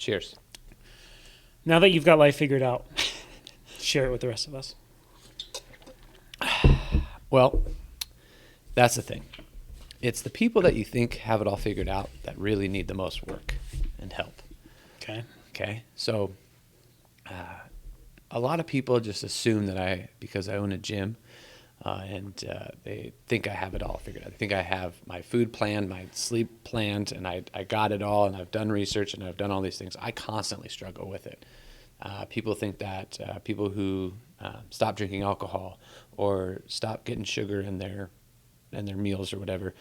Cheers. Now that you've got life figured out, share it with the rest of us. Well, that's the thing. It's the people that you think have it all figured out that really need the most work and help. Okay. So a lot of people just assume that because I own a gym, and they think I have it all figured out. They think I have my food planned, my sleep planned, and I got it all, and I've done research, and I've done all these things. I constantly struggle with it. People think that people who stop drinking alcohol or stop getting sugar in their meals or whatever,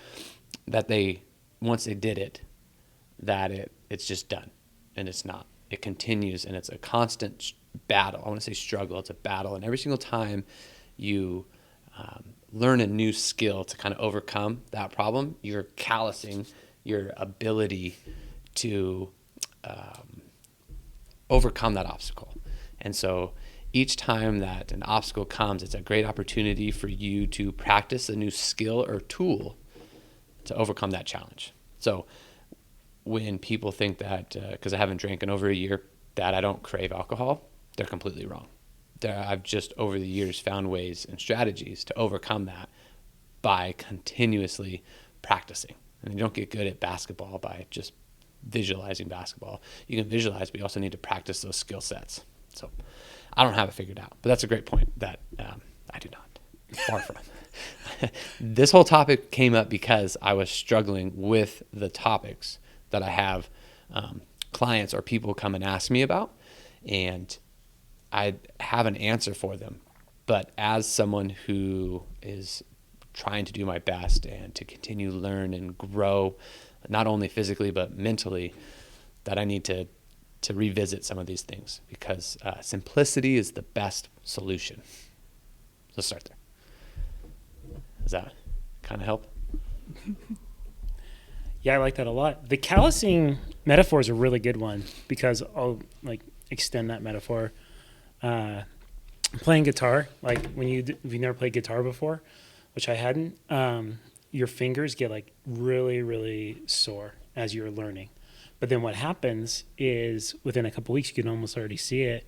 that once they did it, that it's just done, and it's not. It continues, and it's a constant battle. I want to say struggle. It's a battle, and every single time you learn a new skill to kind of overcome that problem, you're callousing your ability to overcome that obstacle. And so each time that an obstacle comes, it's a great opportunity for you to practice a new skill or tool to overcome that challenge. So when people think that because I haven't drank in over a year that I don't crave alcohol, they're completely wrong. I've just over the years found ways and strategies to overcome that by continuously practicing. And you don't get good at basketball by just visualizing basketball. You can visualize, but you also need to practice those skill sets. So I don't have it figured out, but that's a great point that I do not. Far from. This whole topic came up because I was struggling with the topics that I have clients or people come and ask me about, and I have an answer for them. But as someone who is trying to do my best and to continue to learn and grow, not only physically but mentally, that I need to revisit some of these things because simplicity is the best solution. Let's start there. Does that kind of help? Yeah, I like that a lot. The callousing metaphor is a really good one because I'll extend that metaphor. Playing guitar, if you never played guitar before, which I hadn't, your fingers get really, really sore as you're learning. But then what happens is within a couple weeks, you can almost already see it.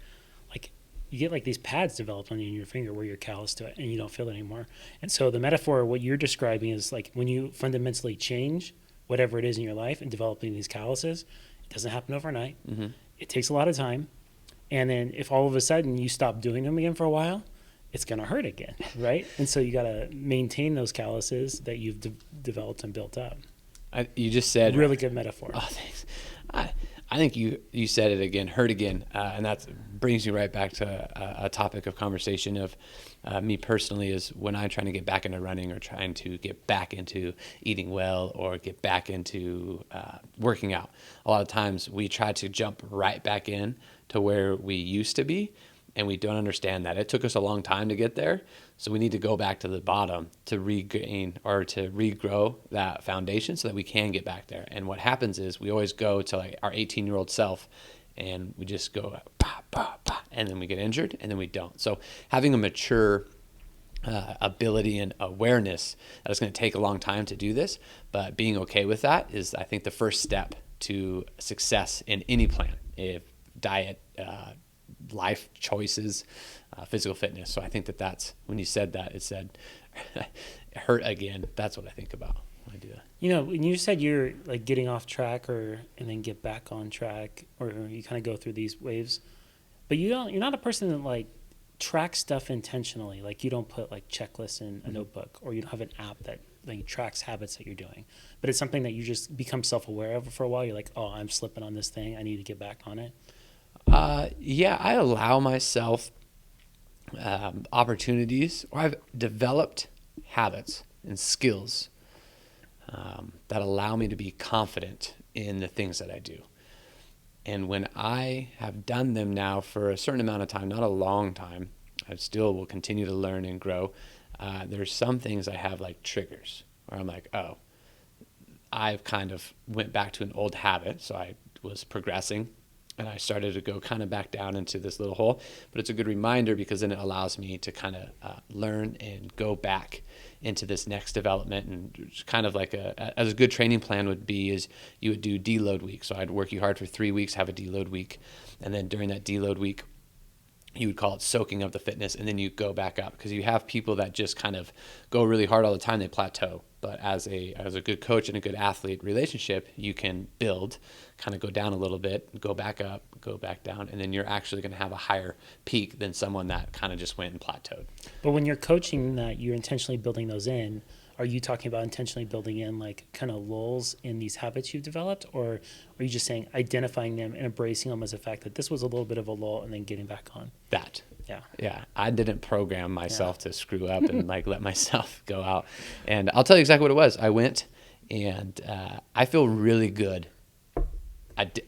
You get these pads developed on your finger where you're callous to it and you don't feel it anymore. And so the metaphor, what you're describing is when you fundamentally change whatever it is in your life and developing these calluses, it doesn't happen overnight. Mm-hmm. It takes a lot of time. And then if all of a sudden you stop doing them again for a while, it's going to hurt again, right? And so you got to maintain those calluses that you've developed and built up. You just said... Really good metaphor. Oh, thanks. I think you said it again, hurt again, and that brings me right back to a topic of conversation of me personally is when I'm trying to get back into running or trying to get back into eating well or get back into working out. A lot of times we try to jump right back in to where we used to be, and we don't understand that. It took us a long time to get there, so we need to go back to the bottom to regain or to regrow that foundation so that we can get back there. And what happens is we always go to our 18-year-old self, and we just go, bah, bah, bah, and then we get injured, and then we don't. So having a mature ability and awareness that it's going to take a long time to do this, but being okay with that is, I think, the first step to success in any plan. If diet, life choices, physical fitness. So I think that's when you said that, it said hurt again. That's what I think about when I do that. When you said you're getting off track and then get back on track, or you kind of go through these waves, but you're not a person that tracks stuff intentionally. You don't put checklists in a notebook, or you don't have an app that tracks habits that you're doing, but it's something that you just become self-aware of for a while. You're like, oh, I'm slipping on this thing. I need to get back on it. Yeah, I allow myself opportunities, or I've developed habits and skills that allow me to be confident in the things that I do. And when I have done them now for a certain amount of time, not a long time, I still will continue to learn and grow. There's some things I have triggers where I'm oh, I've kind of went back to an old habit. So I was progressing And I started to go kind of back down into this little hole. But it's a good reminder because then it allows me to kind of learn and go back into this next development. And kind of like as a good training plan would be is you would do deload week. So I'd work you hard for 3 weeks, have a deload week. And then during that deload week, you would call it soaking of the fitness, and then you go back up, because you have people that just kind of go really hard all the time, they plateau. But as a good coach and a good athlete relationship, you can build, kind of go down a little bit, go back up, go back down, and then you're actually going to have a higher peak than someone that kind of just went and plateaued. But when you're coaching that, you're intentionally building those in. Are you talking about intentionally building in like kind of lulls in these habits you've developed, or are you just saying identifying them and embracing them as a fact that this was a little bit of a lull and then getting back on? That. Yeah. I didn't program myself to screw up and like let myself go out. And I'll tell you exactly what it was. I went and I feel really good.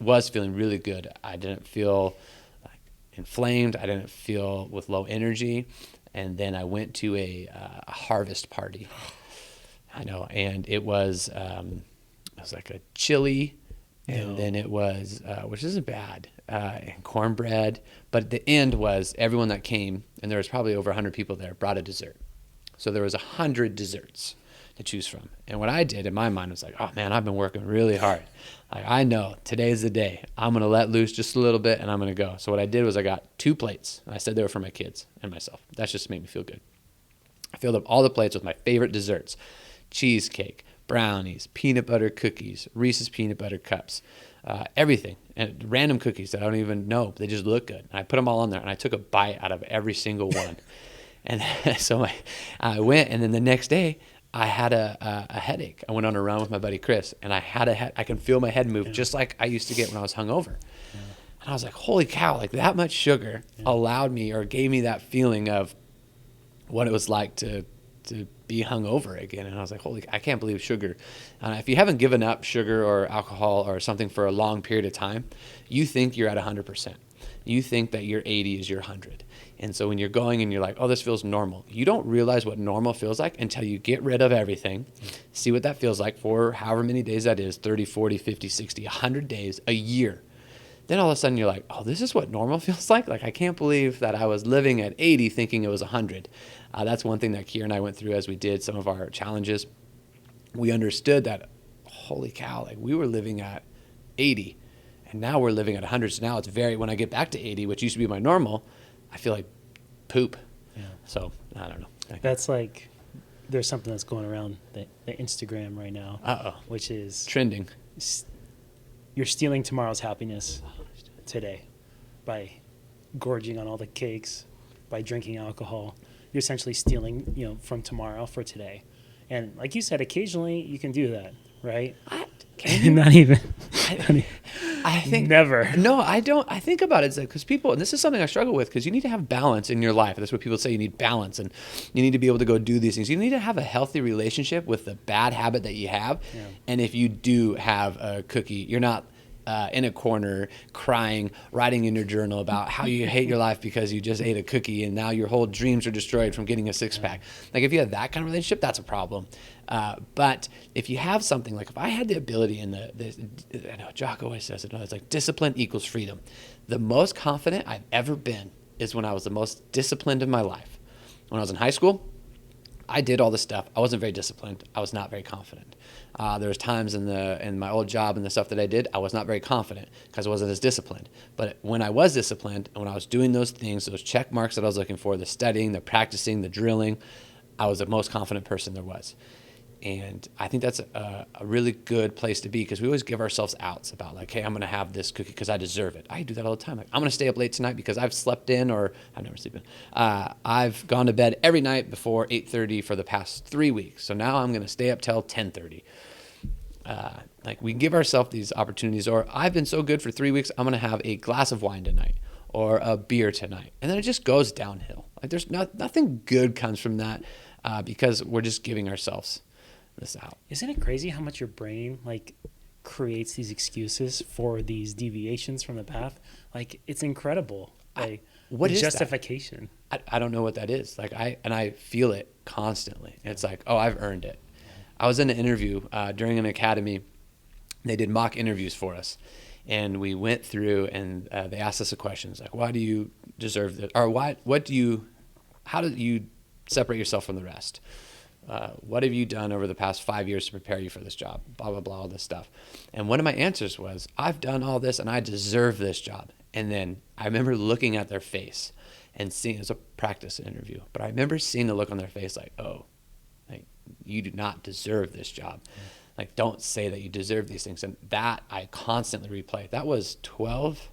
Was feeling really good. I didn't feel like inflamed. I didn't feel with low energy. And then I went to a harvest party. I know, and it was like a chili, and then it was, which isn't bad, and cornbread. But the end was everyone that came, and there was probably over 100 people there, brought a dessert. So there was 100 desserts to choose from. And what I did in my mind was like, oh man, I've been working really hard. Like, I know today's the day. I'm going to let loose just a little bit, and I'm going to go. So what I did was I got 2 plates. I said they were for my kids and myself. That just made me feel good. I filled up all the plates with my favorite desserts: cheesecake, brownies, peanut butter cookies, Reese's peanut butter cups, everything, and random cookies that I don't even know, but they just look good. And I put them all on there, and I took a bite out of every single one. And so I went, and then the next day I had a headache. I went on a run with my buddy Chris, and I had I can feel my head move just like I used to get when I was hungover. Yeah. And I was like, holy cow, like that much sugar allowed me or gave me that feeling of what it was like to be hungover again. And I was like, I can't believe sugar. If you haven't given up sugar or alcohol or something for a long period of time, you think you're at 100%. You think that your 80 is your 100. And so when you're going and you're like, oh, this feels normal, you don't realize what normal feels like until you get rid of everything, see what that feels like for however many days that is, 30, 40, 50, 60, 100 days, a year. Then all of a sudden you're like, oh, this is what normal feels like? Like, I can't believe that I was living at 80 thinking it was 100. That's one thing that Kier and I went through as we did some of our challenges. We understood that, holy cow, like we were living at 80 and now we're living at 100. So now it's when I get back to 80, which used to be my normal, I feel like poop. Yeah. So I don't know. That's like, there's something that's going around the Instagram right now, which is trending. You're stealing tomorrow's happiness today by gorging on all the cakes, by drinking alcohol. You're essentially stealing, from tomorrow for today. And like you said, occasionally you can do that, right? Not even. I think never. No, I don't. I think about it because people, and this is something I struggle with, because you need to have balance in your life. That's what people say. You need balance, and you need to be able to go do these things. You need to have a healthy relationship with the bad habit that you have. Yeah. And if you do have a cookie, you're not in a corner crying, writing in your journal about how you hate your life because you just ate a cookie and now your whole dreams are destroyed from getting a six-pack. Like, if you have that kind of relationship, that's a problem. But if you have something, like if I had the ability in I know Jock always says it, it's like discipline equals freedom. The most confident I've ever been is when I was the most disciplined in my life. When I was in high school, I did all this stuff. I wasn't very disciplined. I was not very confident. There was times in my old job and the stuff that I did, I was not very confident because I wasn't as disciplined. But when I was disciplined and when I was doing those things, those check marks that I was looking for, the studying, the practicing, the drilling, I was the most confident person there was. And I think that's a really good place to be, because we always give ourselves outs about like, hey, I'm going to have this cookie because I deserve it. I do that all the time. Like, I'm going to stay up late tonight because I've slept in, or I've never slept in. I've gone to bed every night before 8:30 for the past 3 weeks. So now I'm going to stay up till 10:30. Like, we give ourselves these opportunities, or I've been so good for 3 weeks, I'm going to have a glass of wine tonight or a beer tonight. And then it just goes downhill. Like, there's nothing good comes from that because we're just giving ourselves this out. Isn't it crazy how much your brain like creates these excuses for these deviations from the path? Like, it's incredible. What is justification? I don't know what that is. Like, I feel it constantly. It's like, oh, I've earned it. I was in an interview during an academy They did mock interviews for us. And we went through and they asked us a questions like, why do you deserve this? Or how do you separate yourself from the rest? What have you done over the past 5 years to prepare you for this job? Blah, blah, blah, all this stuff. And one of my answers was, I've done all this and I deserve this job. And then I remember looking at their face and seeing, it was a practice interview, but I remember seeing the look on their face like, oh, like, you do not deserve this job. Like, don't say that you deserve these things. And that I constantly replay. That was 12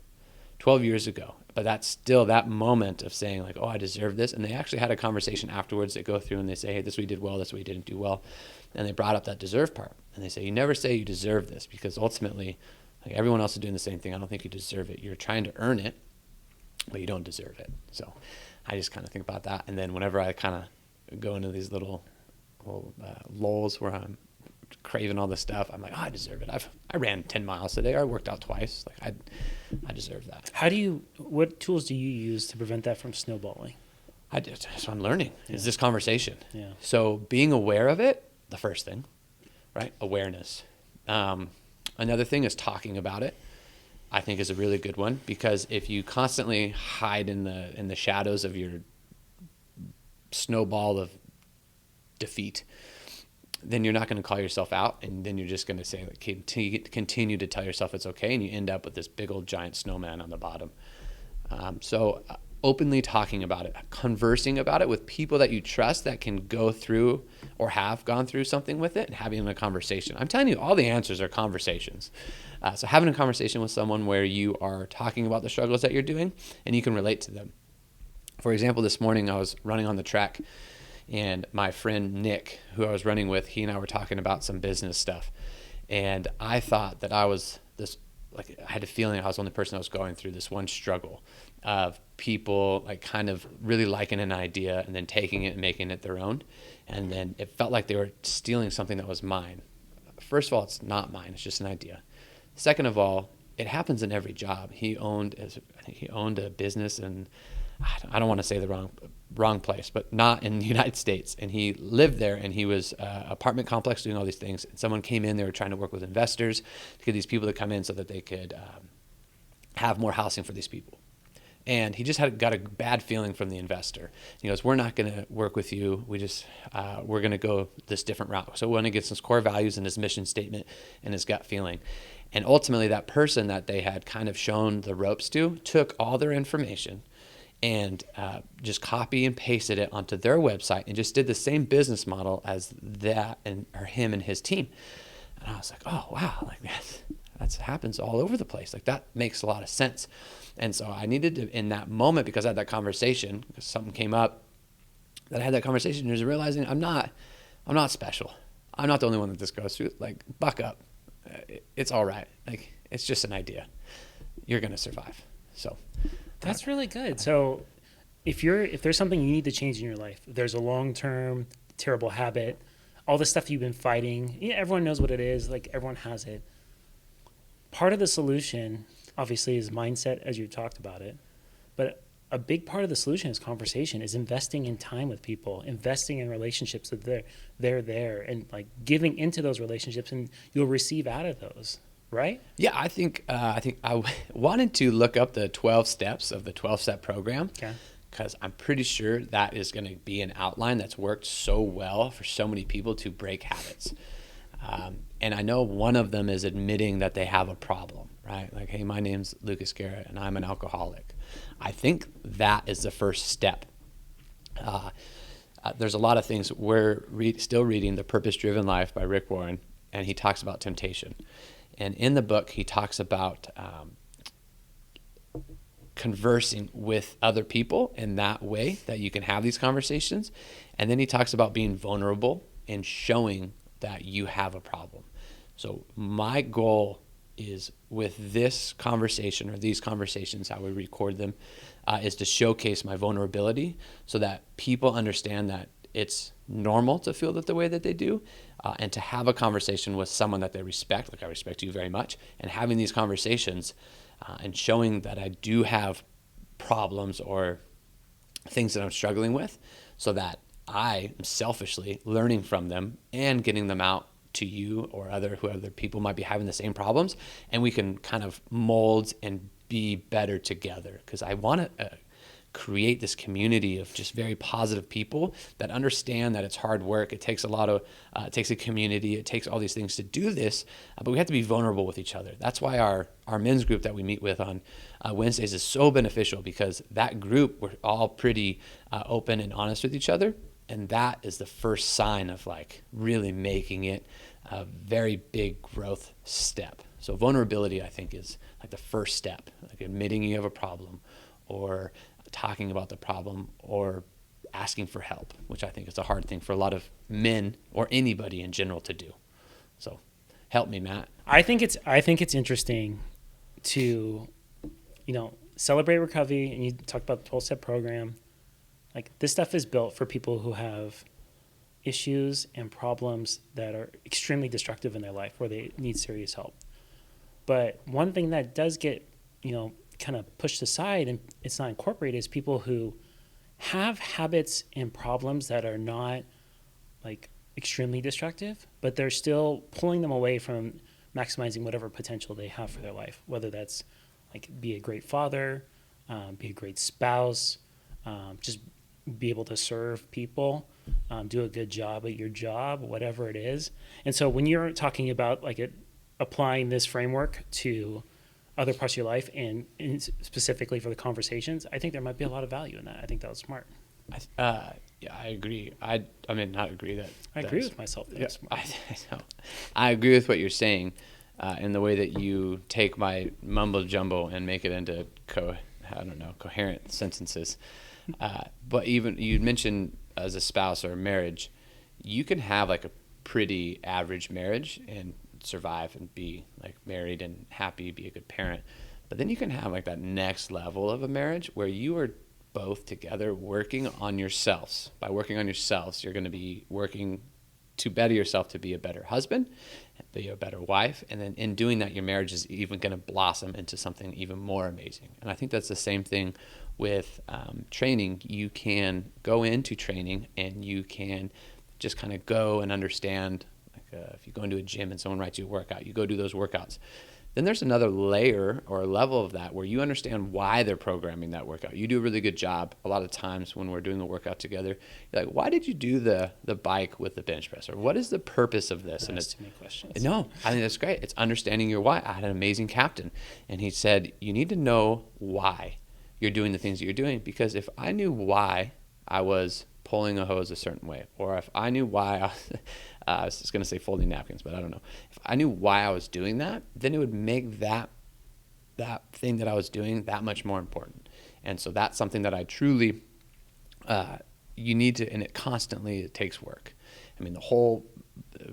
years ago. But that's still that moment of saying like, oh, I deserve this. And they actually had a conversation afterwards. They go through and they say, hey, this we did well, this we didn't do well. And they brought up that deserve part. And they say, you never say you deserve this, because ultimately, like, everyone else is doing the same thing. I don't think you deserve it. You're trying to earn it, but you don't deserve it. So I just kind of think about that. And then whenever I kind of go into these little lulls where I'm craving all this stuff, I'm like, oh, I deserve it. I ran 10 miles today, or I worked out twice. Like, I deserve that. What tools do you use to prevent that from snowballing? So I'm learning. Is this conversation? Yeah. So being aware of it, the first thing, right? Awareness. Another thing is talking about it. I think is a really good one, because if you constantly hide in the shadows of your snowball of defeat, then you're not going to call yourself out, and then you're just going to say, like, continue to tell yourself it's okay, and you end up with this big old giant snowman on the bottom. So openly talking about it, conversing about it with people that you trust that can go through or have gone through something with it, and having a conversation. I'm telling you, all the answers are conversations. So having a conversation with someone where you are talking about the struggles that you're doing and you can relate to them. For example, this morning I was running on the track, and my friend Nick, who I was running with, he and I were talking about some business stuff. And I thought that I was I had a feeling I was the only person that was going through this one struggle of people like kind of really liking an idea and then taking it and making it their own. And then it felt like they were stealing something that was mine. First of all, it's not mine. It's just an idea. Second of all, it happens in every job. I think he owned a business, and I don't want to say the wrong place, but not in the United States. And he lived there, and he was apartment complex doing all these things. And someone came in, they were trying to work with investors to get these people to come in so that they could have more housing for these people. And he just got a bad feeling from the investor. He goes, we're not going to work with you. We're going to go this different route. So we want to get some core values in his mission statement and his gut feeling. And ultimately, that person that they had kind of shown the ropes to took all their information and just copy and pasted it onto their website and just did the same business model as that or him and his team. And I was like, oh, wow, like that happens all over the place. Like, that makes a lot of sense. And so I needed to, in that moment, because I had that conversation, because something came up, that I had that conversation, and was realizing I'm not special. I'm not the only one that this goes through. Like, buck up. It's all right. Like, it's just an idea. You're going to survive. So that's really good. So if there's something you need to change in your life, if there's a long-term terrible habit, all the stuff you've been fighting, everyone knows what it is. Like, everyone has it. Part of the solution, obviously, is mindset, as you talked about it. But a big part of the solution is conversation, is investing in time with people, investing in relationships that they're there, and like giving into those relationships, and you'll receive out of those. Right? Yeah, I think I wanted to look up the 12 steps of the 12-step program, because I'm pretty sure that is going to be an outline that's worked so well for so many people to break habits. And I know one of them is admitting that they have a problem, right? Like, hey, my name's Lucas Garrett, and I'm an alcoholic. I think that is the first step. There's a lot of things. We're still reading The Purpose-Driven Life by Rick Warren, and he talks about temptation. And in the book, he talks about conversing with other people in that way that you can have these conversations. And then he talks about being vulnerable and showing that you have a problem. So my goal is, with this conversation, or these conversations, how we record them, is to showcase my vulnerability so that people understand that it's normal to feel that the way that they do, and to have a conversation with someone that they respect, like I respect you very much, and having these conversations and showing that I do have problems or things that I'm struggling with, so that I am selfishly learning from them and getting them out to you or who other people might be having the same problems, and we can kind of mold and be better together. Because I want to create this community of just very positive people that understand that it's hard work. It takes it takes a community. It takes all these things to do this, but we have to be vulnerable with each other. That's why our men's group that we meet with on Wednesdays is so beneficial, because that group, we're all pretty open and honest with each other. And that is the first sign of like really making it a very big growth step. So vulnerability, I think, is like the first step, like admitting you have a problem, or talking about the problem, or asking for help, which I think is a hard thing for a lot of men or anybody in general to do. So help me, Matt. I think it's interesting to, celebrate recovery, and you talked about the 12-step program. Like, this stuff is built for people who have issues and problems that are extremely destructive in their life, where they need serious help. But one thing that does get, kind of pushed aside and it's not incorporated is people who have habits and problems that are not like extremely destructive, but they're still pulling them away from maximizing whatever potential they have for their life, whether that's like be a great father, be a great spouse, just be able to serve people, do a good job at your job, whatever it is. And so when you're talking about like applying this framework to other parts of your life and specifically for the conversations, I think there might be a lot of value in that. I think that was smart. Yeah, I agree. I mean, not agree that. I agree with myself. That was smart. I know. I agree with what you're saying, in the way that you take my mumbo jumbo and make it into coherent sentences. But even you mentioned as a spouse or a marriage, you can have like a pretty average marriage and survive and be like married and happy, be a good parent. But then you can have like that next level of a marriage where you are both together working on yourselves. By working on yourselves, you're going to be working to better yourself, to be a better husband, be a better wife. And then in doing that, your marriage is even going to blossom into something even more amazing. And I think that's the same thing with training. You can go into training and you can just kind of go and understand. If you go into a gym and someone writes you a workout, you go do those workouts. Then there's another layer or level of that where you understand why they're programming that workout. You do a really good job. A lot of times when we're doing the workout together, you're like, why did you do the bike with the bench press? Or what is the purpose of this? And it's too many questions. No, I think that's great. It's understanding your why. I had an amazing captain, and he said, you need to know why you're doing the things that you're doing, because if I knew why I was pulling a hose a certain way, or if I knew why I was just going to say folding napkins, but I don't know. If I knew why I was doing that, then it would make that thing that I was doing that much more important. And so that's something that I truly, you need to, and it takes work. I mean, the whole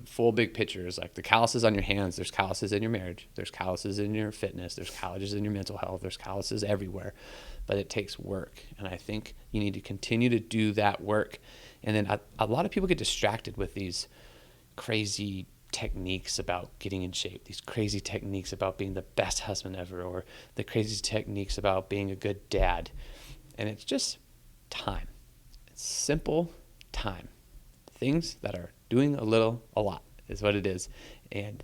full big picture is like the calluses on your hands. There's calluses in your marriage. There's calluses in your fitness. There's calluses in your mental health. There's calluses everywhere, but it takes work. And I think you need to continue to do that work. And then a lot of people get distracted with these crazy techniques about getting in shape, these crazy techniques about being the best husband ever, or the crazy techniques about being a good dad. And it's just time. It's simple time. Things that are doing a lot is what it is. And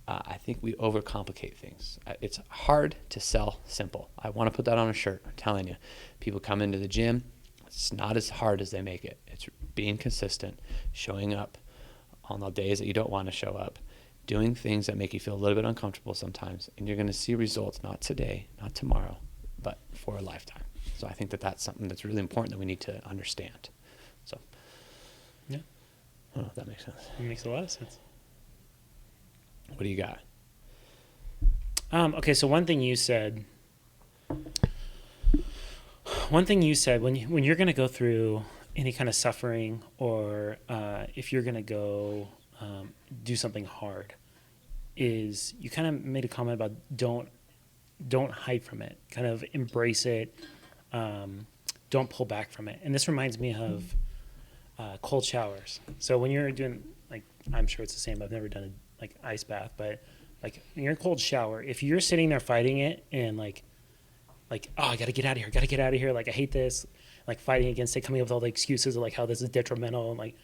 I think we overcomplicate things. It's hard to sell simple. I want to put that on a shirt. I'm telling you, people come into the gym. It's not as hard as they make it. It's being consistent, showing up on the days that you don't want to show up, doing things that make you feel a little bit uncomfortable sometimes, and you're going to see results, not today, not tomorrow, but for a lifetime. So I think that that's something that's really important that we need to understand. So, yeah. I don't know if that makes sense. It makes a lot of sense. What do you got? Okay, so one thing you said when you're going to go through any kind of suffering, or if you're going to go do something hard, is you kind of made a comment about don't hide from it, kind of embrace it, don't pull back from it. And this reminds me of cold showers. So when you're doing, like, I'm sure it's the same, I've never done a like ice bath, but like when you're in a cold shower, if you're sitting there fighting it and like oh, I gotta get out of here, like I hate this, like fighting against it, coming up with all the excuses of like how this is detrimental, and like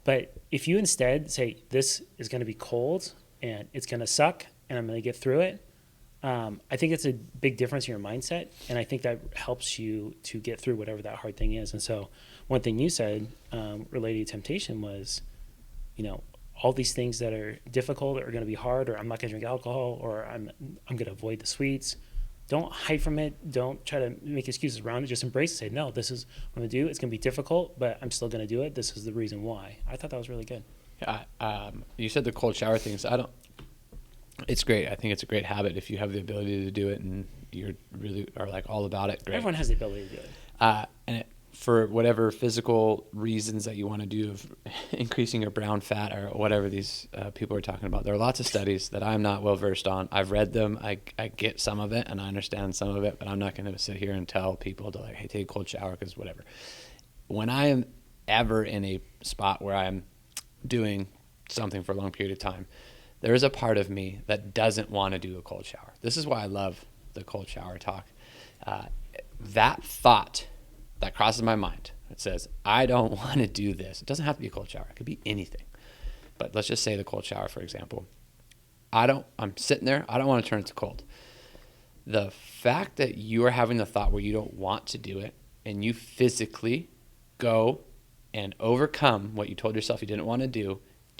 But if you instead say, this is going to be cold and it's going to suck and I'm going to get through it, I think it's a big difference in your mindset. And I think that helps you to get through whatever that hard thing is. And so one thing you said related to temptation was, all these things that are difficult are going to be hard, or I'm not going to drink alcohol, or I'm going to avoid the sweets. Don't hide from it. Don't try to make excuses around it. Just embrace it. Say, no, this is what I'm going to do. It's going to be difficult, but I'm still going to do it. This is the reason why. I thought that was really good. Yeah, you said the cold shower things. It's great. I think it's a great habit if you have the ability to do it and you really are like all about it. Great. Everyone has the ability to do it. And for whatever physical reasons that you want to do of increasing your brown fat or whatever these people are talking about, there are lots of studies that I'm not well versed on. I've read them. I get some of it and I understand some of it, but I'm not going to sit here and tell people to like, hey, take a cold shower because whatever. When I am ever in a spot where I'm doing something for a long period of time, there is a part of me that doesn't want to do a cold shower. This is why I love the cold shower talk. That thought that crosses my mind, it says, I don't want to do this. It doesn't have to be a cold shower. It could be anything. But let's just say the cold shower, for example. I'm sitting there. I don't want to turn it to cold. The fact that you are having the thought where you don't want to do it and you physically go and overcome what you told yourself you didn't want to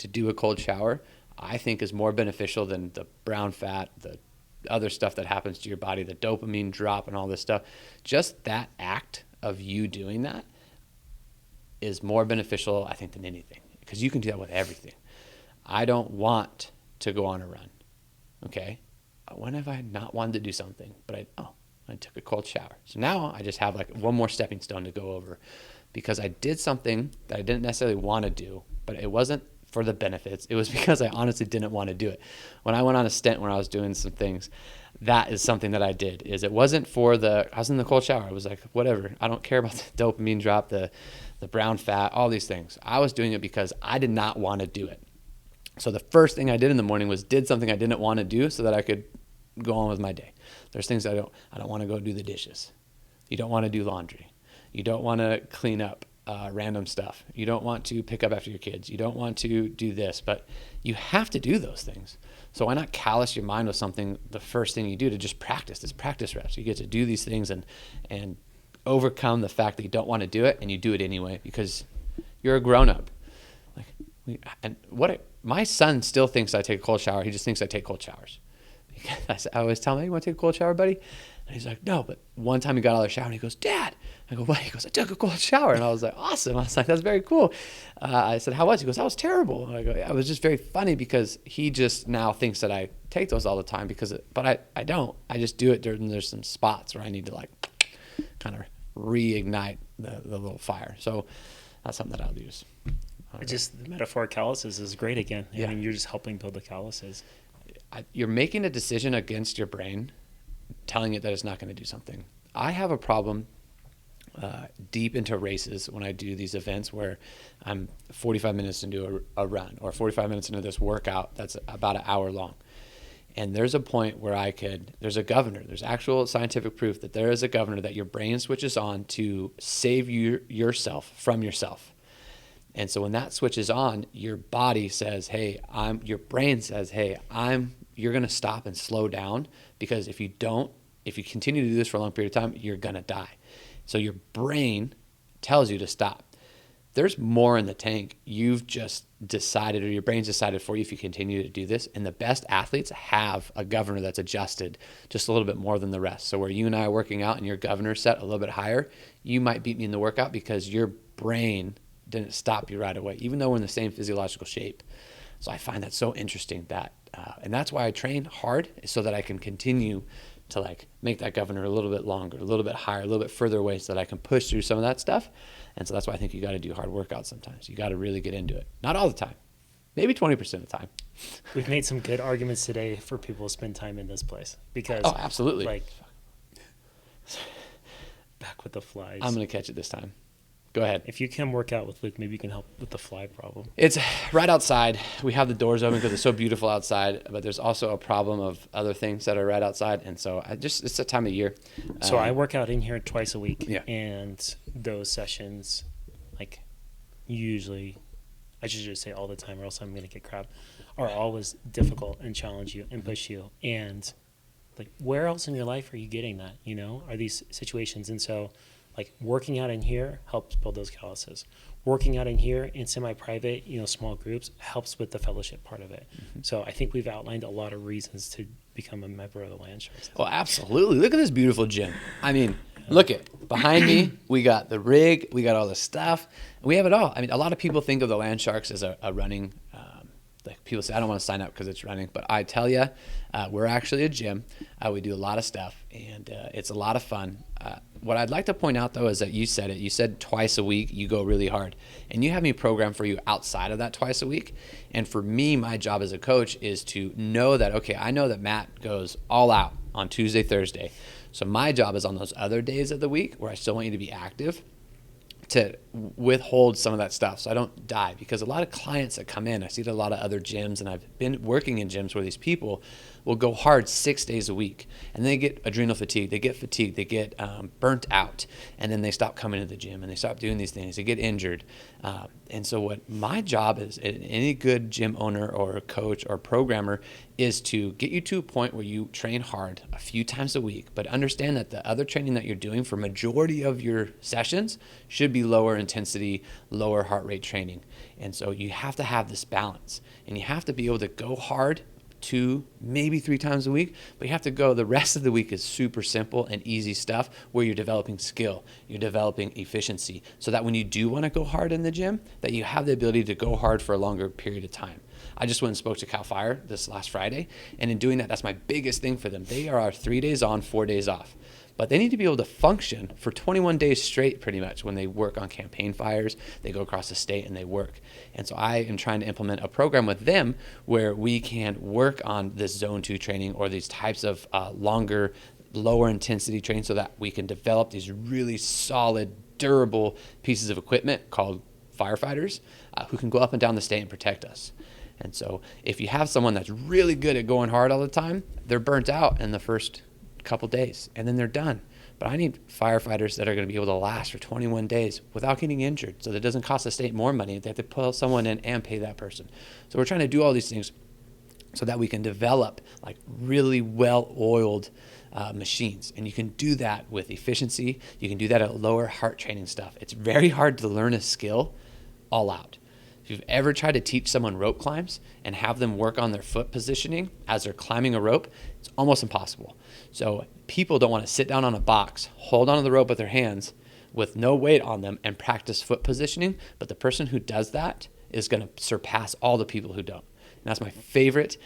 do a cold shower, I think is more beneficial than the brown fat, the other stuff that happens to your body, the dopamine drop and all this stuff. Just that act of you doing that is more beneficial, I think, than anything, because you can do that with everything. I don't want to go on a run. Okay. When have I not wanted to do something, but I took a cold shower. So now I just have like one more stepping stone to go over because I did something that I didn't necessarily want to do, but it wasn't for the benefits. It was because I honestly didn't want to do it. When I went on a stint where I was doing some things, that is something that I did. It wasn't I was in the cold shower. I was like, whatever. I don't care about the dopamine drop, the brown fat, all these things. I was doing it because I did not want to do it. So the first thing I did in the morning was did something I didn't want to do so that I could go on with my day. There's things I don't want to go do the dishes. You don't want to do laundry. You don't want to clean up random stuff. You don't want to pick up after your kids. You don't want to do this, but you have to do those things. So why not callous your mind with something the first thing you do to just practice? It's practice reps. You get to do these things and overcome the fact that you don't want to do it, and you do it anyway because you're a grown-up. My son still thinks I take a cold shower. He just thinks I take cold showers. I always tell him, hey, you want to take a cold shower, buddy? And he's like, no. But one time he got out of the shower and he goes, Dad. I go, what? He goes, I took a cold shower. And I was like, awesome. I was like, that's very cool. I said, how was it? He goes, that was terrible. And I go, yeah, it was just very funny because he just now thinks that I take those all the time but I don't. I just do it during there's some spots where I need to like kind of reignite the little fire. So that's something that I'll use. Just the metaphor of calluses is great again. Yeah. I mean, you're just helping build the calluses. You're making a decision against your brain, telling it that it's not going to do something. I have a problem deep into races when I do these events where I'm 45 minutes into a run or 45 minutes into this workout that's about an hour long. And there's a point where there's a governor, there's actual scientific proof that there is a governor that your brain switches on to save yourself from yourself. And so when that switches on, your body says, hey, your brain says, hey, you're going to stop and slow down because if you continue to do this for a long period of time, you're going to die. So your brain tells you to stop. There's more in the tank. You've just decided, or your brain's decided for you if you continue to do this. And the best athletes have a governor that's adjusted just a little bit more than the rest. So where you and I are working out and your governor's set a little bit higher, you might beat me in the workout because your brain didn't stop you right away, even though we're in the same physiological shape. So I find that so interesting and that's why I train hard, so that I can continue to like make that governor a little bit longer, a little bit higher, a little bit further away so that I can push through some of that stuff. And so that's why I think you got to do hard workouts sometimes. You got to really get into it. Not all the time, maybe 20% of the time. We've made some good arguments today for people to spend time in this place because absolutely. Like back with the flies. I'm going to catch it this time. Go ahead. If you can work out with Luke, maybe you can help with the fly problem. It's right outside. We have the doors open because it's so beautiful outside, but there's also a problem of other things that are right outside. And so it's that time of year. So I work out in here twice a week. Yeah. And those sessions, like usually I should just say all the time or else I'm going to get crap, are always difficult and challenge you and push you. And like, where else in your life are you getting that? You know, are these situations? And so, like, working out in here helps build those calluses. Working out in here in semi-private, you know, small groups helps with the fellowship part of it. Mm-hmm. So I think we've outlined a lot of reasons to become a member of the Land Sharks. Oh, absolutely. Look at this beautiful gym. I mean, look at behind me. We got the rig. We got all the stuff. We have it all. I mean, a lot of people think of the Land Sharks as a running. Like people say, I don't want to sign up because it's running, but I tell you, we're actually a gym. We do a lot of stuff, and it's a lot of fun. What I'd like to point out, though, is that you said it. You said twice a week you go really hard, and you have me programmed for you outside of that twice a week. And for me, my job as a coach is to know that, okay, I know that Matt goes all out on Tuesday, Thursday. So my job is on those other days of the week where I still want you to be active, to withhold some of that stuff so I don't die. Because a lot of clients that come in, I see it at a lot of other gyms, and I've been working in gyms where these people will go hard 6 days a week, and they get adrenal fatigue, they get fatigued, they get burnt out, and then they stop coming to the gym and they stop doing these things, they get injured. And so what my job is, any good gym owner or coach or programmer, is to get you to a point where you train hard a few times a week, but understand that the other training that you're doing for majority of your sessions should be lower intensity, lower heart rate training. And so you have to have this balance, and you have to be able to go hard 2, maybe 3 times a week, but you have to go the rest of the week is super simple and easy stuff where you're developing skill, you're developing efficiency, so that when you do want to go hard in the gym, that you have the ability to go hard for a longer period of time. I just went and spoke to Cal Fire this last Friday, and in doing that, that's my biggest thing for them. They are 3 days on, 4 days off. But they need to be able to function for 21 days straight, pretty much, when they work on campaign fires. They go across the state and they work. And so I am trying to implement a program with them where we can work on this Zone 2 training or these types of longer, lower intensity training so that we can develop these really solid, durable pieces of equipment called firefighters who can go up and down the state and protect us. And so if you have someone that's really good at going hard all the time, they're burnt out in the first couple days and then they're done. But I need firefighters that are going to be able to last for 21 days without getting injured, so that it doesn't cost the state more money. They have to pull someone in and pay that person. So we're trying to do all these things so that we can develop like really well-oiled machines. And you can do that with efficiency. You can do that at lower heart training stuff. It's very hard to learn a skill all out. If you've ever tried to teach someone rope climbs and have them work on their foot positioning as they're climbing a rope, it's almost impossible. So people don't want to sit down on a box, hold onto the rope with their hands with no weight on them and practice foot positioning. But the person who does that is going to surpass all the people who don't. And that's my favorite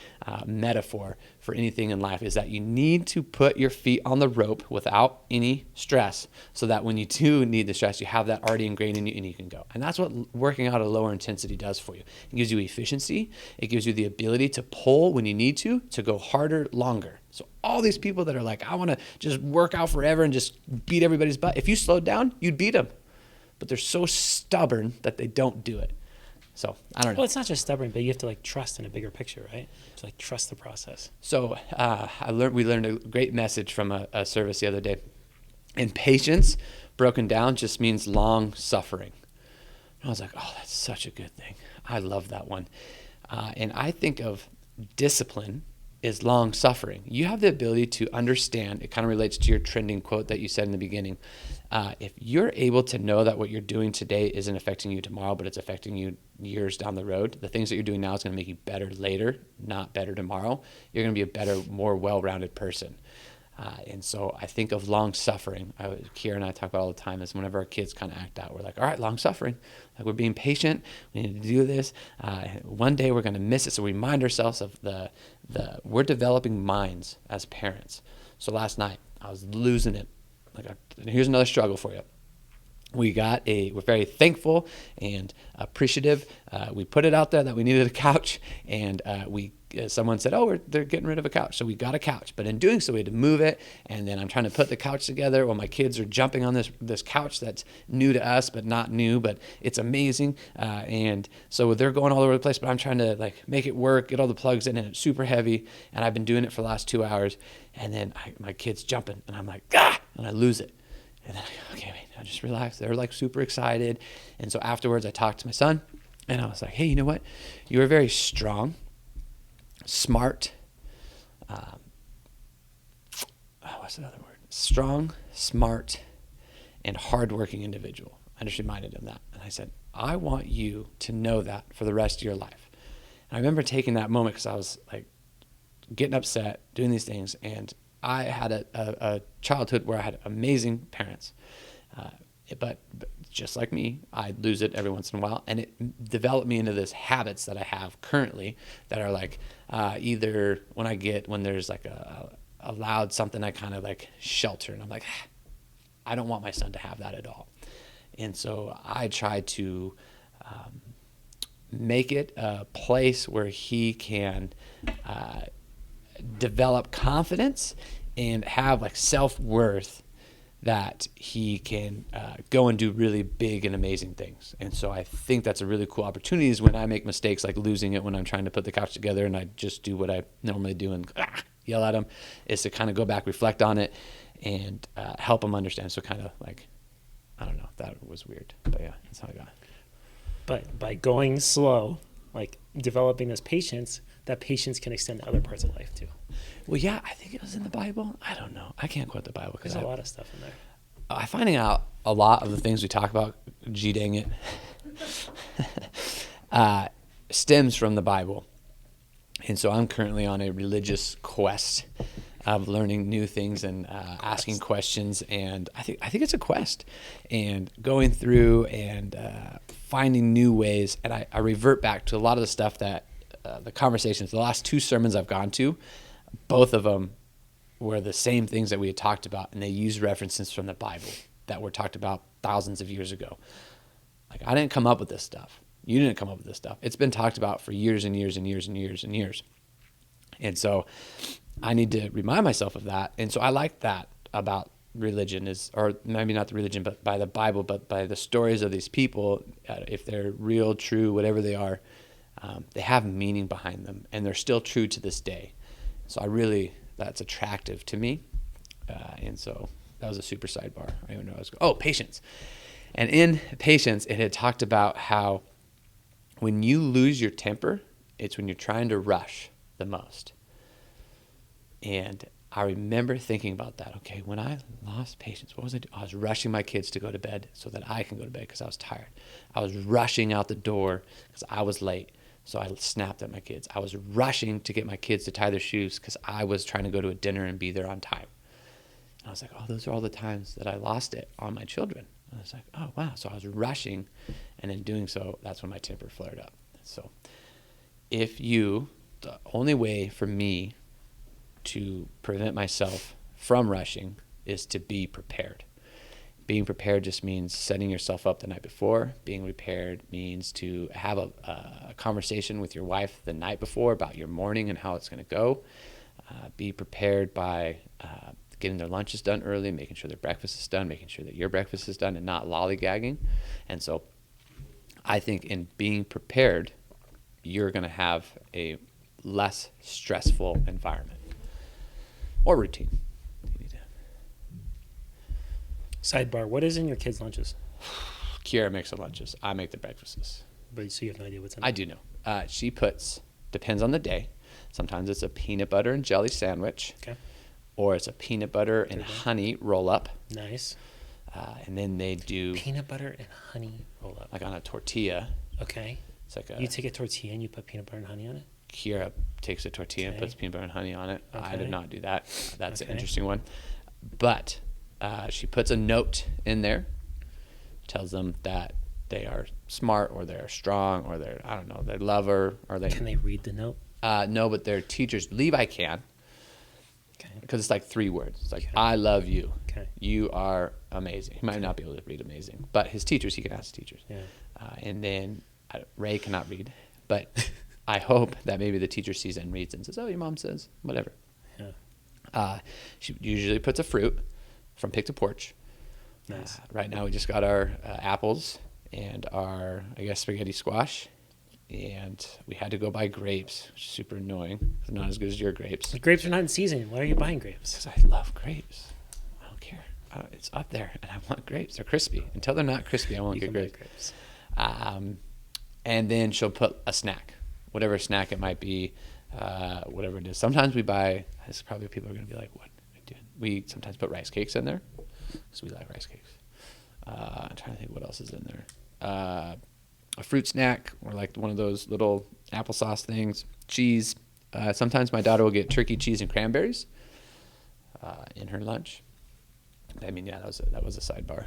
metaphor for anything in life, is that you need to put your feet on the rope without any stress, so that when you do need the stress, you have that already ingrained in you and you can go. And that's what working out at a lower intensity does for you. It gives you efficiency. It gives you the ability to pull when you need to go harder, longer. So all these people that are like, I want to just work out forever and just beat everybody's butt. If you slowed down, you'd beat them. But they're so stubborn that they don't do it. So I don't know. Well, it's not just stubborn, but you have to like trust in a bigger picture, right? To like trust the process. So we learned a great message from a service the other day. And patience, broken down, just means long suffering. And I was like, oh, that's such a good thing. I love that one. And I think of discipline is long suffering. You have the ability to understand. It kind of relates to your trending quote that you said in the beginning. If you're able to know that what you're doing today isn't affecting you tomorrow, but it's affecting you years down the road, the things that you're doing now is going to make you better later, not better tomorrow. You're going to be a better, more well-rounded person. And so I think of long suffering. Kira and I talk about all the time is whenever our kids kind of act out, we're like, all right, long suffering. Like, we're being patient. We need to do this. One day we're going to miss it. So we remind ourselves of we're developing minds as parents. So last night I was losing it. Here's another struggle for you. We're very thankful and appreciative. We put it out there that we needed a couch, and someone said, they're getting rid of a couch. So we got a couch, but in doing so, we had to move it. And then I'm trying to put the couch together while my kids are jumping on this couch that's new to us, but not new, but it's amazing. And so they're going all over the place, but I'm trying to make it work, get all the plugs in, and it's super heavy. And I've been doing it for the last 2 hours. And then my kid's jumping, and I'm like, and I lose it. And then I just relax. They're super excited. And so afterwards I talked to my son, And I was like, hey, you know what? You are very strong, smart. What's the other word? Strong, smart, and hardworking individual. I just reminded him that. And I said, I want you to know that for the rest of your life. And I remember taking that moment because I was like getting upset, doing these things. And I had a childhood where I had amazing parents. But just like me, I'd lose it every once in a while. And it developed me into this habits that I have currently that are like either when there's like a loud something, I kind of like shelter. And I'm like, I don't want my son to have that at all. And so I try to make it a place where he can develop confidence and have like self-worth that he can go and do really big and amazing things. And so I think that's a really cool opportunity is when I make mistakes, like losing it when I'm trying to put the couch together and I just do what I normally do and yell at him, is to kind of go back, reflect on it, and help him understand. So kind of like, I don't know, that was weird. But yeah, that's how I got it. But by going slow, like developing this patience, that patience can extend to other parts of life too. Well, yeah, I think it was in the Bible. I don't know. I can't quote the Bible because There's a lot of stuff in there. I finding out a lot of the things we talk about, gee dang it, stems from the Bible. And so I'm currently on a religious quest of learning new things and asking questions. And I think it's a quest, and going through and finding new ways. And I revert back to a lot of the stuff that the conversations, the last 2 sermons I've gone to, both of them were the same things that we had talked about, and they used references from the Bible that were talked about thousands of years ago. Like, I didn't come up with this stuff. You didn't come up with this stuff. It's been talked about for years and years and years and years and years. And so I need to remind myself of that. And so I like that about religion, or maybe not the religion, but by the Bible, but by the stories of these people, if they're real, true, whatever they are, they have meaning behind them, and they're still true to this day. So that's attractive to me. And so that was a super sidebar. I don't even know what I was going. Oh, patience. And in patience, it had talked about how when you lose your temper, it's when you're trying to rush the most. And I remember thinking about that. Okay, when I lost patience, what was I doing? I was rushing my kids to go to bed so that I can go to bed because I was tired. I was rushing out the door because I was late, so I snapped at my kids. I was rushing to get my kids to tie their shoes because I was trying to go to a dinner and be there on time. And I was like, oh, those are all the times that I lost it on my children. And I was like, oh, wow. So I was rushing, and in doing so, that's when my temper flared up. So the only way for me to prevent myself from rushing is to be prepared. Being prepared just means setting yourself up the night before. Being prepared means to have a conversation with your wife the night before about your morning and how it's going to go. Be prepared by getting their lunches done early, making sure their breakfast is done, making sure that your breakfast is done, and not lollygagging. And so I think in being prepared, you're going to have a less stressful environment or routine. Sidebar, what is in your kids' lunches? Kiara makes the lunches. I make the breakfasts. But so you have no idea what's in it? I do know. She depends on the day. Sometimes it's a peanut butter and jelly sandwich. Okay. Or it's a peanut butter and honey roll-up. Nice. And then they do... Peanut butter and honey roll-up. Like on a tortilla. Okay. It's like you take a tortilla and you put peanut butter and honey on it? Kiara takes a tortilla and puts peanut butter and honey on it. Okay. I did not do that. That's an interesting one. But she puts a note in there, tells them that they are smart or they're strong or they're, I don't know, they love her. Or they. Can they read the note? No, but their teachers, Levi can. Okay. Because it's like 3 words. It's like, I love you. Okay. You are amazing. He might not be able to read amazing, but his teachers, he can ask the teachers. Yeah. And then Ray cannot read, but I hope that maybe the teacher sees it and reads and says, oh, your mom says, whatever. Yeah. She usually puts a fruit from Pick to Porch. Nice. Right now we just got our apples and our, I guess, spaghetti squash. And we had to go buy grapes, which is super annoying. It's not as good as your grapes. The grapes are not in season. Why are you buying grapes? Because I love grapes. I don't care. It's up there, and I want grapes. They're crispy. Until they're not crispy, I won't get grapes. and then she'll put a snack, whatever snack it might be, whatever it is. Sometimes we buy, this is probably people are going to be like, what are we doing? We sometimes put rice cakes in there because we like rice cakes. I'm trying to think what else is in there. A fruit snack or like one of those little applesauce things, cheese. Sometimes my daughter will get turkey, cheese, and cranberries in her lunch. I mean, yeah, that was a sidebar.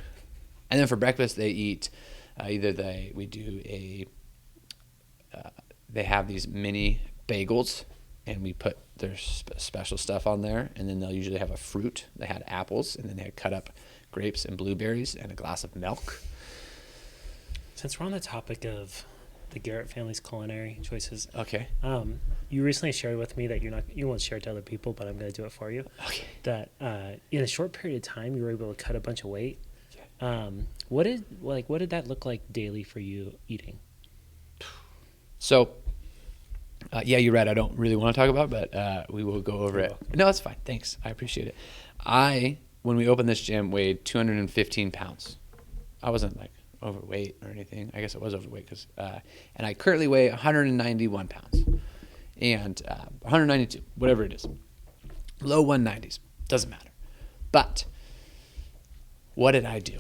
And then for breakfast, they eat they have these mini bagels, and we put their special stuff on there, and then they'll usually have a fruit. They had apples, and then they had cut up grapes and blueberries and a glass of milk. Since we're on the topic of the Garrett family's culinary choices, Okay. You recently shared with me that you won't share it to other people, but I'm going to do it for you. Okay. That in a short period of time, you were able to cut a bunch of weight. Yeah. What did that look like daily for you eating? So, yeah, you're right. I don't really want to talk about it, but we will go over it. No, it's fine. Thanks. I appreciate it. When we opened this gym, weighed 215 pounds. I wasn't like overweight or anything. I guess I was overweight and I currently weigh 191 pounds and 192, whatever it is. Low 190s. Doesn't matter. But what did I do?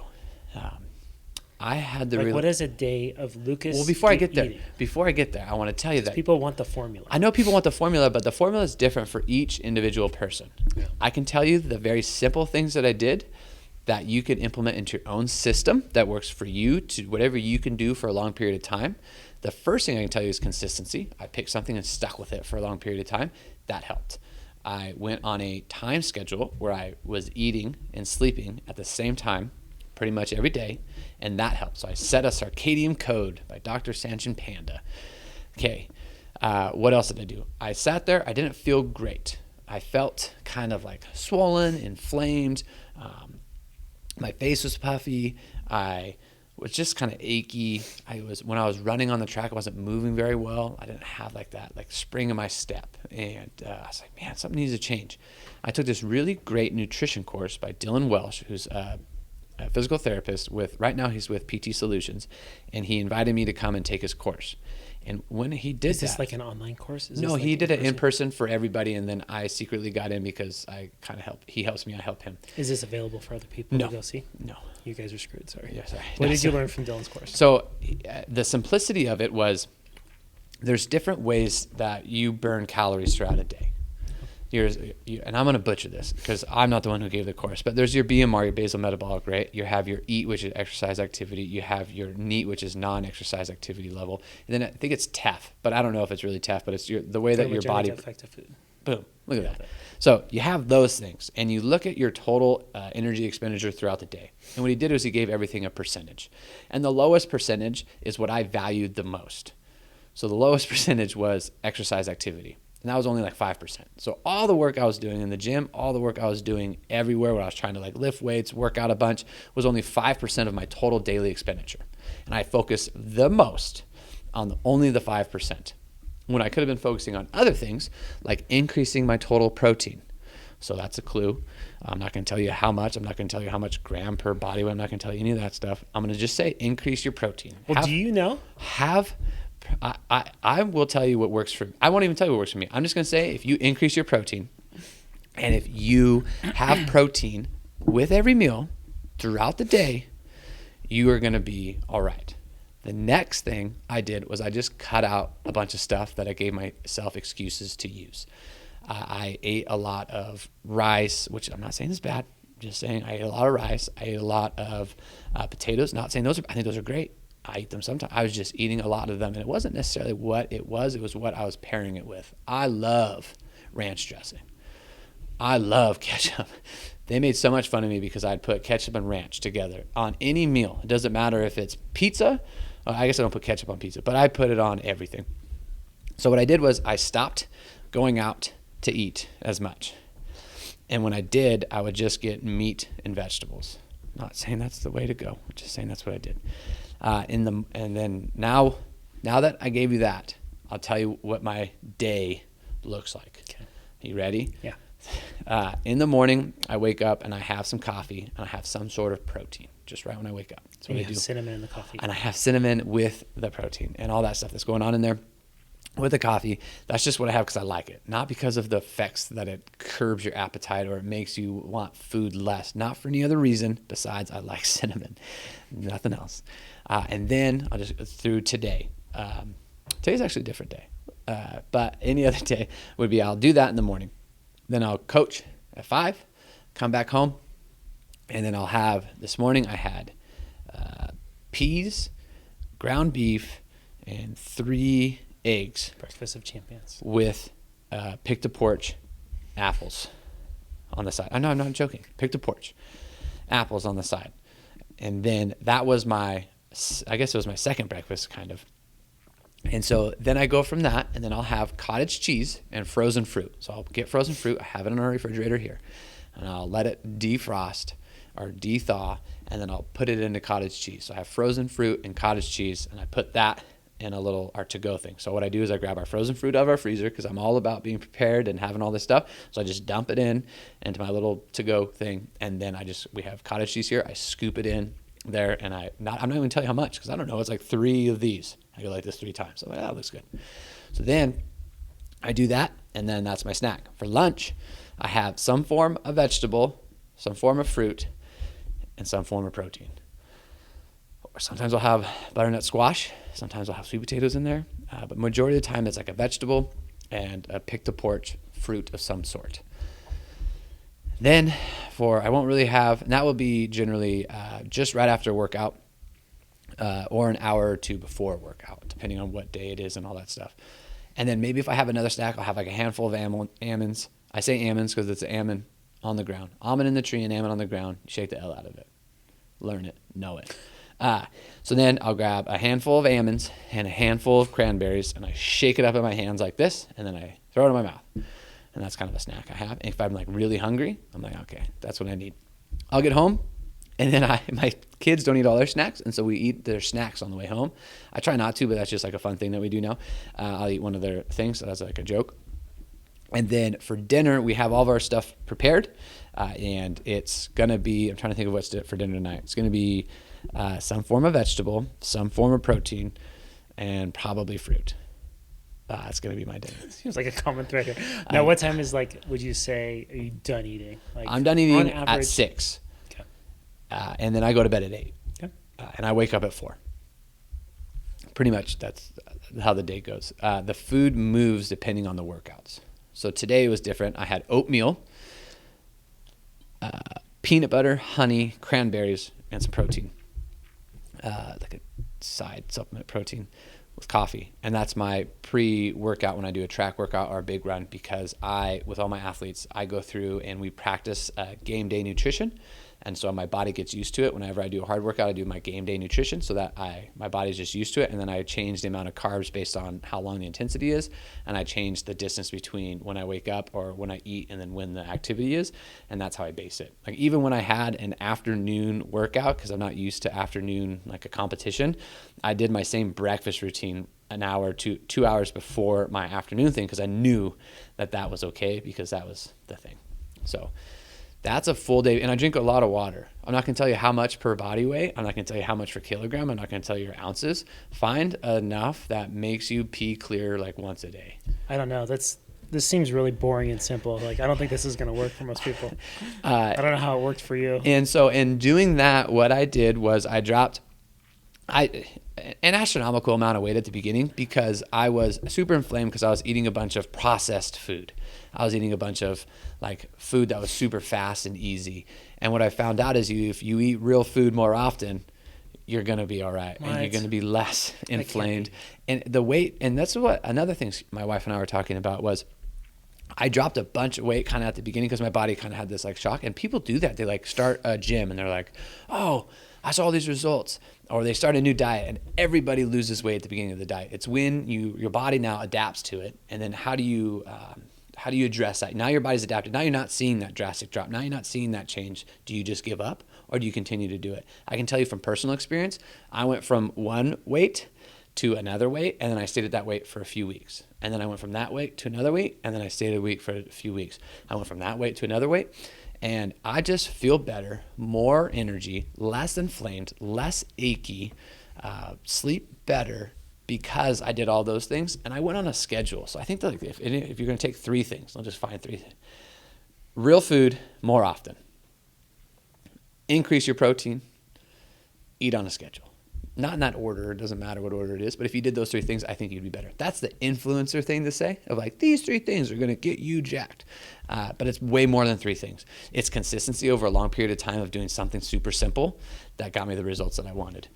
I had the what is a day of Lucas? Well, before I get there, I want to tell you that people want the formula. I know people want the formula, but the formula is different for each individual person. Yeah. I can tell you the very simple things that I did that you could implement into your own system that works for you to whatever you can do for a long period of time. The first thing I can tell you is consistency. I picked something and stuck with it for a long period of time. That helped. I went on a time schedule where I was eating and sleeping at the same time pretty much every day, and that helped. So I set a circadian code by Dr. Sanchin Panda. Okay, what else did I do? I sat there. I didn't feel great. I felt kind of like swollen, inflamed. My face was puffy. I was just kind of achy. When I was running on the track, I wasn't moving very well. I didn't have like that spring in my step, and I was like, man, something needs to change. I took this really great nutrition course by Dylan Welsh, who's a physical therapist right now he's with PT Solutions, and he invited me to come and take his course. And when he did Is this like an online course? No, he did it in person for everybody, and then I secretly got in because I kind of help. He helps me, I help him. Is this available for other people to go see? No. You guys are screwed, sorry. Yeah, sorry. What did you learn from Dylan's course? So the simplicity of it was there's different ways that you burn calories throughout a day. And I'm going to butcher this because I'm not the one who gave the course, but there's your BMR, your basal metabolic rate. You have your EAT, which is exercise activity. You have your NEAT, which is non-exercise activity level. And then I think it's TEF, but I don't know if it's really TEF, but it's the way that your body... Effective food. Boom. Look at that. So you have those things, and you look at your total energy expenditure throughout the day. And what he did was he gave everything a percentage. And the lowest percentage is what I valued the most. So the lowest percentage was exercise activity. And that was only like 5%. So all the work I was doing in the gym, all the work I was doing everywhere where I was trying to lift weights, work out a bunch, was only 5% of my total daily expenditure. And I focused the most on only the 5%. When I could have been focusing on other things like increasing my total protein. So that's a clue. I'm not going to tell you how much. I'm not going to tell you how much gram per body weight. I'm not going to tell you any of that stuff. I'm going to just say increase your protein. Well, do you know? I will tell you what works for me. I won't even tell you what works for me. I'm just going to say if you increase your protein and if you have protein with every meal throughout the day, you are going to be all right. The next thing I did was I just cut out a bunch of stuff that I gave myself excuses to use. I ate a lot of rice, which I'm not saying is bad. I'm just saying I ate a lot of rice. I ate a lot of potatoes. Not saying I think those are great. I eat them sometimes. I was just eating a lot of them, and it wasn't necessarily what it was. It was what I was pairing it with. I love ranch dressing. I love ketchup. They made so much fun of me because I'd put ketchup and ranch together on any meal. It doesn't matter if it's pizza. I guess I don't put ketchup on pizza, but I put it on everything. So what I did was I stopped going out to eat as much. And when I did, I would just get meat and vegetables. Not saying that's the way to go. I'm just saying that's what I did. And then now that I gave you that, I'll tell you what my day looks like. Okay. You ready? Yeah. In the morning, I wake up and I have some coffee and I have some sort of protein just right when I wake up. That's what I do. Cinnamon in the coffee. And I have cinnamon with the protein and all that stuff that's going on in there with the coffee. That's just what I have because I like it, not because of the effects that it curbs your appetite or it makes you want food less. Not for any other reason besides I like cinnamon, nothing else. And then I'll just go through today. Today's actually a different day, but any other day would be I'll do that in the morning. Then I'll coach at 5, come back home, and then I'll have, this morning I had peas, ground beef, and 3 eggs. Breakfast of champions. With pick to porch apples on the side. I know, I'm not joking. Pick to porch apples on the side. And then that was I guess it was my second breakfast kind of. And so then I go from that, and then I'll have cottage cheese and frozen fruit. So I'll get frozen fruit. I have it in our refrigerator here. And I'll let it defrost or de-thaw, and then I'll put it into cottage cheese. So I have frozen fruit and cottage cheese, and I put that in our to-go thing. So what I do is I grab our frozen fruit out of our freezer because I'm all about being prepared and having all this stuff. So I just dump it into my little to-go thing, and then we have cottage cheese here. I scoop it in there, and I'm not even gonna tell you how much because I don't know. It's like 3 of these. I go like this 3 times. I'm like, that looks good. So then I do that, and then that's my snack. For lunch, I have some form of vegetable, some form of fruit, and some form of protein. Or sometimes I'll have butternut squash. Sometimes I'll have sweet potatoes in there. But majority of the time, it's like a vegetable and a pick-to-porch fruit of some sort. Then I won't really have, and that will be generally just right after a workout or an hour or 2 before a workout, depending on what day it is and all that stuff. And then maybe if I have another snack, I'll have like a handful of almonds. I say almonds because it's an almond on the ground. Almond in the tree and almond on the ground. You shake the L out of it. Learn it. Know it. So then I'll grab a handful of almonds and a handful of cranberries, and I shake it up in my hands like this, and then I throw it in my mouth. And that's kind of a snack I have. And if I'm like really hungry, I'm like, okay, that's what I need. I'll get home, and then my kids don't eat all their snacks, and so we eat their snacks on the way home. I try not to, but that's just like a fun thing that we do now. I'll eat one of their things, so that's like a joke. And then for dinner, we have all of our stuff prepared, and it's going to be, I'm trying to think of what's for dinner tonight. It's going to be some form of vegetable, some form of protein, and probably fruit. It's going to be my dinner. Seems like a common thread here. Now, what time would you say, are you done eating? Like, I'm done eating at 6. Okay. And then I go to bed at 8. Okay. And I wake up at 4. Pretty much that's how the day goes. The food moves depending on the workouts. So today was different. I had oatmeal, peanut butter, honey, cranberries, and some protein. Like a side supplement protein with coffee. And that's my pre-workout when I do a track workout or a big run, because with all my athletes, I go through and we practice game day nutrition. And so my body gets used to it. Whenever I do a hard workout, I do my game day nutrition so that my body's just used to it. And then I change the amount of carbs based on how long the intensity is. And I change the distance between when I wake up or when I eat and then when the activity is. And that's how I base it. Like even when I had an afternoon workout, because I'm not used to afternoon, like a competition, I did my same breakfast routine an hour to 2 hours before my afternoon thing, because I knew that was okay, because that was the thing. So that's a full day, and I drink a lot of water. I'm not going to tell you how much per body weight. I'm not going to tell you how much per kilogram. I'm not going to tell you your ounces. Find enough that makes you pee clear like once a day. I don't know. This seems really boring and simple. Like, I don't think this is going to work for most people. I don't know how it worked for you. And so in doing that, what I did was I dropped an astronomical amount of weight at the beginning, because I was super inflamed because I was eating a bunch of processed food. I was eating a bunch of like food that was super fast and easy. And what I found out is if you eat real food more often, you're going to be all right. What? And you're going to be less inflamed. And the weight, and that's what another thing my wife and I were talking about was, I dropped a bunch of weight kind of at the beginning because my body kind of had this like shock. And people do that. They like start a gym and they're like, oh, I saw all these results. Or they start a new diet, and everybody loses weight at the beginning of the diet. It's when your body now adapts to it. And then how do you address that? Now your body's adapted. Now you're not seeing that drastic drop. Now you're not seeing that change. Do you just give up, or do you continue to do it? I can tell you from personal experience, I went from one weight to another weight, and then I stayed at that weight for a few weeks. And then I went from that weight to another weight, and then I stayed a week for a few weeks. I went from that weight to another weight, and I just feel better, more energy, less inflamed, less achy, sleep better because I did all those things, and I went on a schedule. So I think that if you're going to take 3 things, I'll just find 3 things. Real food more often. Increase your protein. Eat on a schedule. Not in that order. It doesn't matter what order it is. But if you did those 3 things, I think you'd be better. That's the influencer thing to say of like, these 3 things are going to get you jacked. But it's way more than 3 things. It's consistency over a long period of time of doing something super simple that got me the results that I wanted.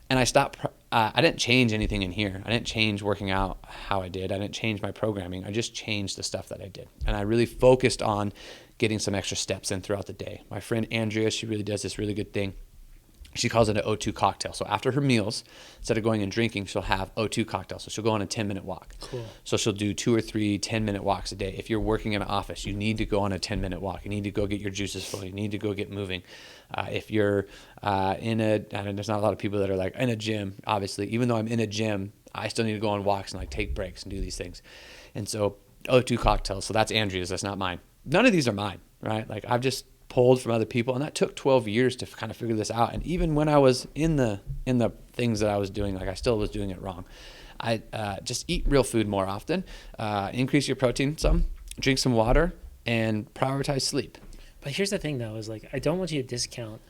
And I stopped. I didn't change anything in here. I didn't change working out how I did. I didn't change my programming. I just changed the stuff that I did. And I really focused on getting some extra steps in throughout the day. My friend Andrea, she really does this really good thing. She calls it an O2 cocktail. So after her meals, instead of going and drinking, she'll have O2 cocktail. So she'll go on a 10-minute walk. Cool. So she'll do 2 or 3 10-minute walks a day. If you're working in an office, you need to go on a 10-minute walk. You need to go get your juices flowing. You need to go get moving. If you're there's not a lot of people that are like in a gym, obviously. Even though I'm in a gym, I still need to go on walks and like take breaks and do these things. And so O2 cocktails. So that's Andrea's. That's not mine. None of these are mine, right? Like I've just pulled from other people, and that took 12 years to kind of figure this out. And even when I was in the things that I was doing, like I still was doing it wrong. I just eat real food more often, increase your protein some, drink some water, and prioritize sleep. But here's the thing though, is like I don't want you to discount,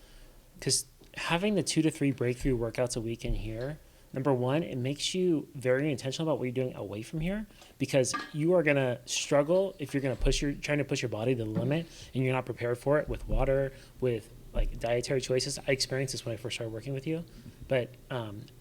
because having the 2 to 3 breakthrough workouts a week in here, number one, it makes you very intentional about what you're doing away from here, because you are going to struggle if you're going to trying to push your body to the limit and you're not prepared for it with water, with like dietary choices. I experienced this when I first started working with you, but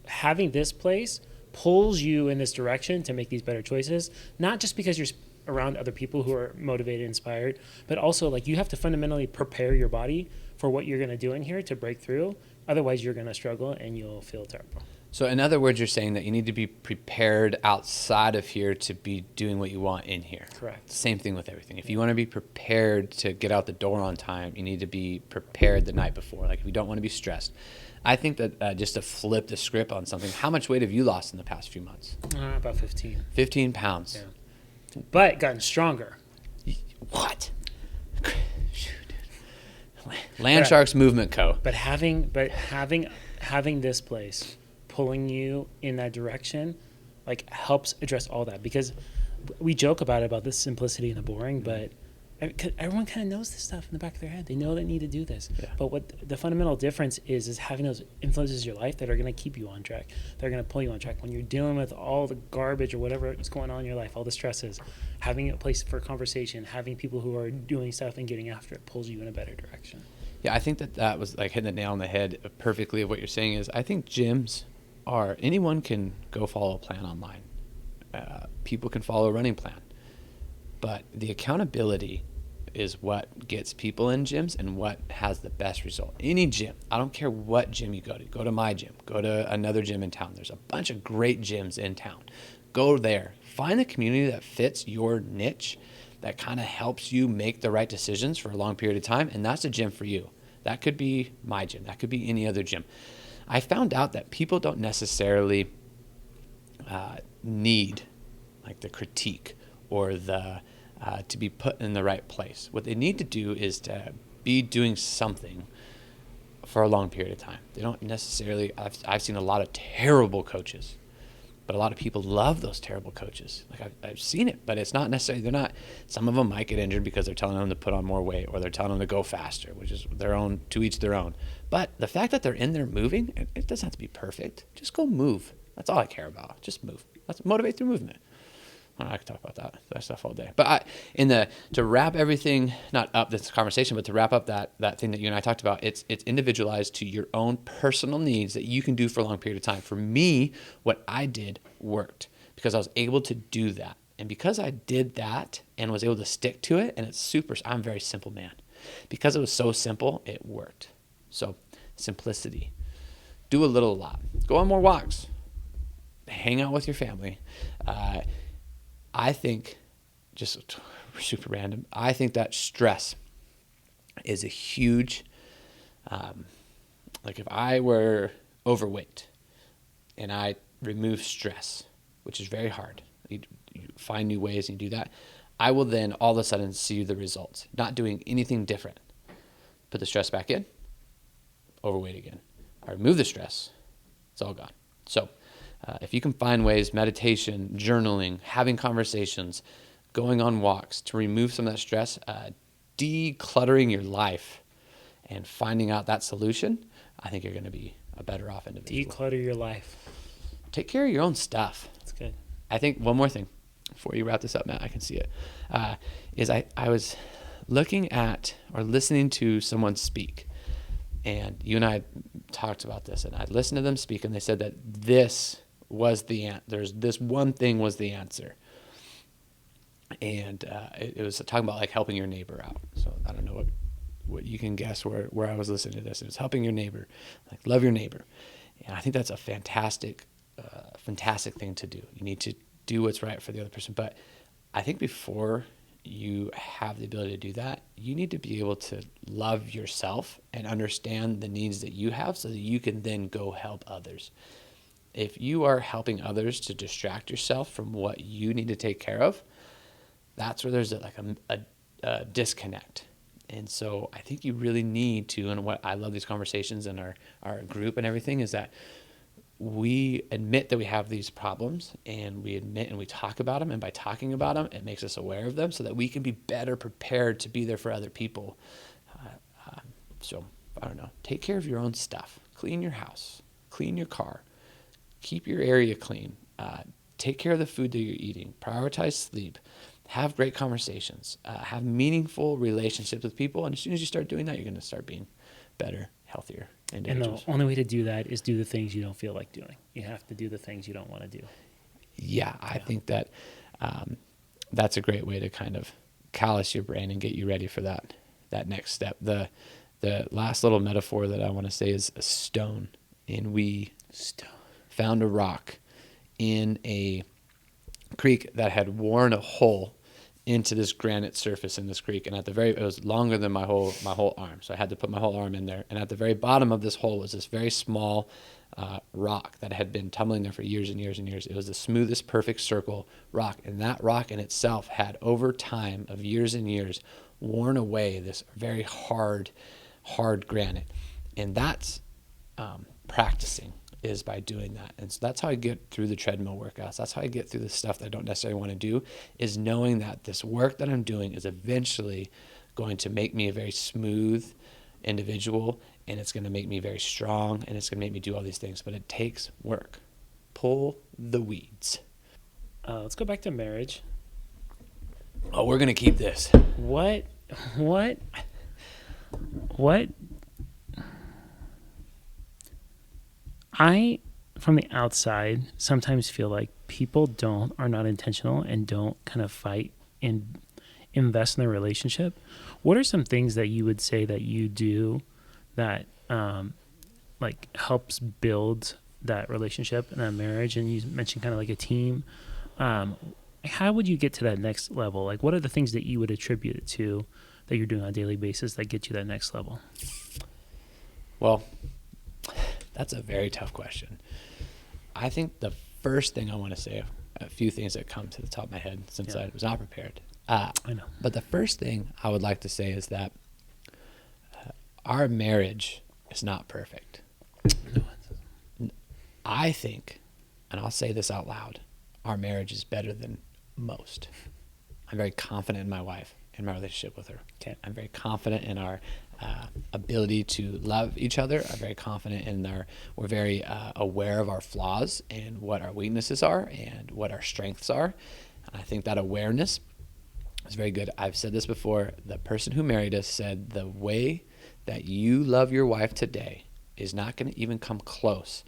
having this place pulls you in this direction to make these better choices, not just because you're around other people who are motivated, inspired, but also like you have to fundamentally prepare your body for what you're going to do in here to break through. Otherwise, you're going to struggle and you'll feel terrible. So in other words, you're saying that you need to be prepared outside of here to be doing what you want in here. Correct. Same thing with everything. If you want to be prepared to get out the door on time, you need to be prepared the night before. Like if you don't want to be stressed. I think that just to flip the script on something, how much weight have you lost in the past few months? About 15. 15 pounds. Yeah. But gotten stronger. What? Land Sharks Movement Co. But having this place pulling you in that direction, like helps address all that, because we joke about the simplicity and the boring, but everyone kind of knows this stuff in the back of their head. They know they need to do this. Yeah. But what the fundamental difference is having those influences in your life that are going to keep you on track. They're going to pull you on track when you're dealing with all the garbage or whatever is going on in your life, all the stresses. Having a place for conversation, having people who are doing stuff and getting after it pulls you in a better direction. Yeah, I think that was like hitting the nail on the head perfectly of what you're saying is I think gyms anyone can go follow a plan online. People can follow a running plan. But the accountability is what gets people in gyms and what has the best result. Any gym, I don't care what gym you go to my gym, go to another gym in town. There's a bunch of great gyms in town. Go there. Find the community that fits your niche, that kind of helps you make the right decisions for a long period of time, and that's a gym for you. That could be my gym. That could be any other gym. I found out that people don't necessarily need like the critique or the to be put in the right place. What they need to do is to be doing something for a long period of time. They don't necessarily, I've seen a lot of terrible coaches, but a lot of people love those terrible coaches. Like I've seen it, but it's not necessarily, some of them might get injured because they're telling them to put on more weight or they're telling them to go faster, which is their own, to each their own. But the fact that they're in there moving, it doesn't have to be perfect. Just go move. That's all I care about. Just move. Let's motivate through movement. I could talk about that stuff all day. But to wrap everything, not up this conversation, but to wrap up that thing that you and I talked about, it's individualized to your own personal needs that you can do for a long period of time. For me, what I did worked because I was able to do that. And because I did that and was able to stick to it, and I'm a very simple man. Because it was so simple, it worked. So simplicity. Do a little, a lot. Go on more walks. Hang out with your family. I think, just super random, I think that stress is a huge, like if I were overweight and I remove stress, which is very hard, you find new ways and you do that, I will then all of a sudden see the results, not doing anything different. Put the stress back in, overweight again. I remove the stress, it's all gone. So if you can find ways, meditation, journaling, having conversations, going on walks to remove some of that stress, decluttering your life and finding out that solution, I think you're going to be a better off individual. Declutter your life. Take care of your own stuff. That's good. I think one more thing before you wrap this up, Matt, I can see it, is I was looking at or listening to someone speak, and you and I talked about this, and I listened to them speak, and they said that this was the answer. This one thing was the answer. And it was talking about like helping your neighbor out. So I don't know what you can guess where I was listening to this. It was helping your neighbor, like love your neighbor. And I think that's a fantastic thing to do. You need to do what's right for the other person. But I think before you have the ability to do that, you need to be able to love yourself and understand the needs that you have so that you can then go help others. If you are helping others to distract yourself from what you need to take care of, that's where there's a disconnect. And so I think you really need to, and what I love these conversations in our group and everything, is that we admit that we have these problems, and we admit and we talk about them. And by talking about them, it makes us aware of them so that we can be better prepared to be there for other people. So I don't know, take care of your own stuff. Clean your house, clean your car, keep your area clean, take care of the food that you're eating, prioritize sleep, have great conversations, have meaningful relationships with people. And as soon as you start doing that, you're going to start being better, healthier individuals. And the only way to do that is do the things you don't feel like doing. You have to do the things you don't want to do. Yeah, I think that that's a great way to kind of callous your brain and get you ready for that next step. The last little metaphor that I want to say is a stone. And we found a rock in a creek that had worn a hole into this granite surface in this creek, and it was longer than my whole arm, so I had to put my whole arm in there. And at the very bottom of this hole was this very small rock that had been tumbling there for years and years and years. It was the smoothest, perfect circle rock, and that rock in itself had, over time of years and years, worn away this very hard granite. And that's practicing, is by doing that. And so that's how I get through the treadmill workouts. That's how I get through the stuff that I don't necessarily want to do, is knowing that this work that I'm doing is eventually going to make me a very smooth individual, and it's going to make me very strong, and it's going to make me do all these things. But it takes work. Pull the weeds. Let's go back to marriage. Oh, we're going to keep this. What I, from the outside, sometimes feel like people are not intentional and don't kind of fight and invest in their relationship. What are some things that you would say that you do that like helps build that relationship and that marriage? And you mentioned kind of like a team. How would you get to that next level? Like, what are the things that you would attribute it to that you're doing on a daily basis that get you that next level? Well, that's a very tough question. I think the first thing I want to say, a few things that come to the top of my head since I was not prepared. I know. But the first thing I would like to say is that our marriage is not perfect. I think, and I'll say this out loud, our marriage is better than most. I'm very confident in my wife and my relationship with her. Okay. I'm very confident in our ability to love each other. I'm very confident in we're very aware of our flaws and what our weaknesses are and what our strengths are. And I think that awareness is very good. I've said this before. The person who married us said the way that you love your wife today is not going to even come close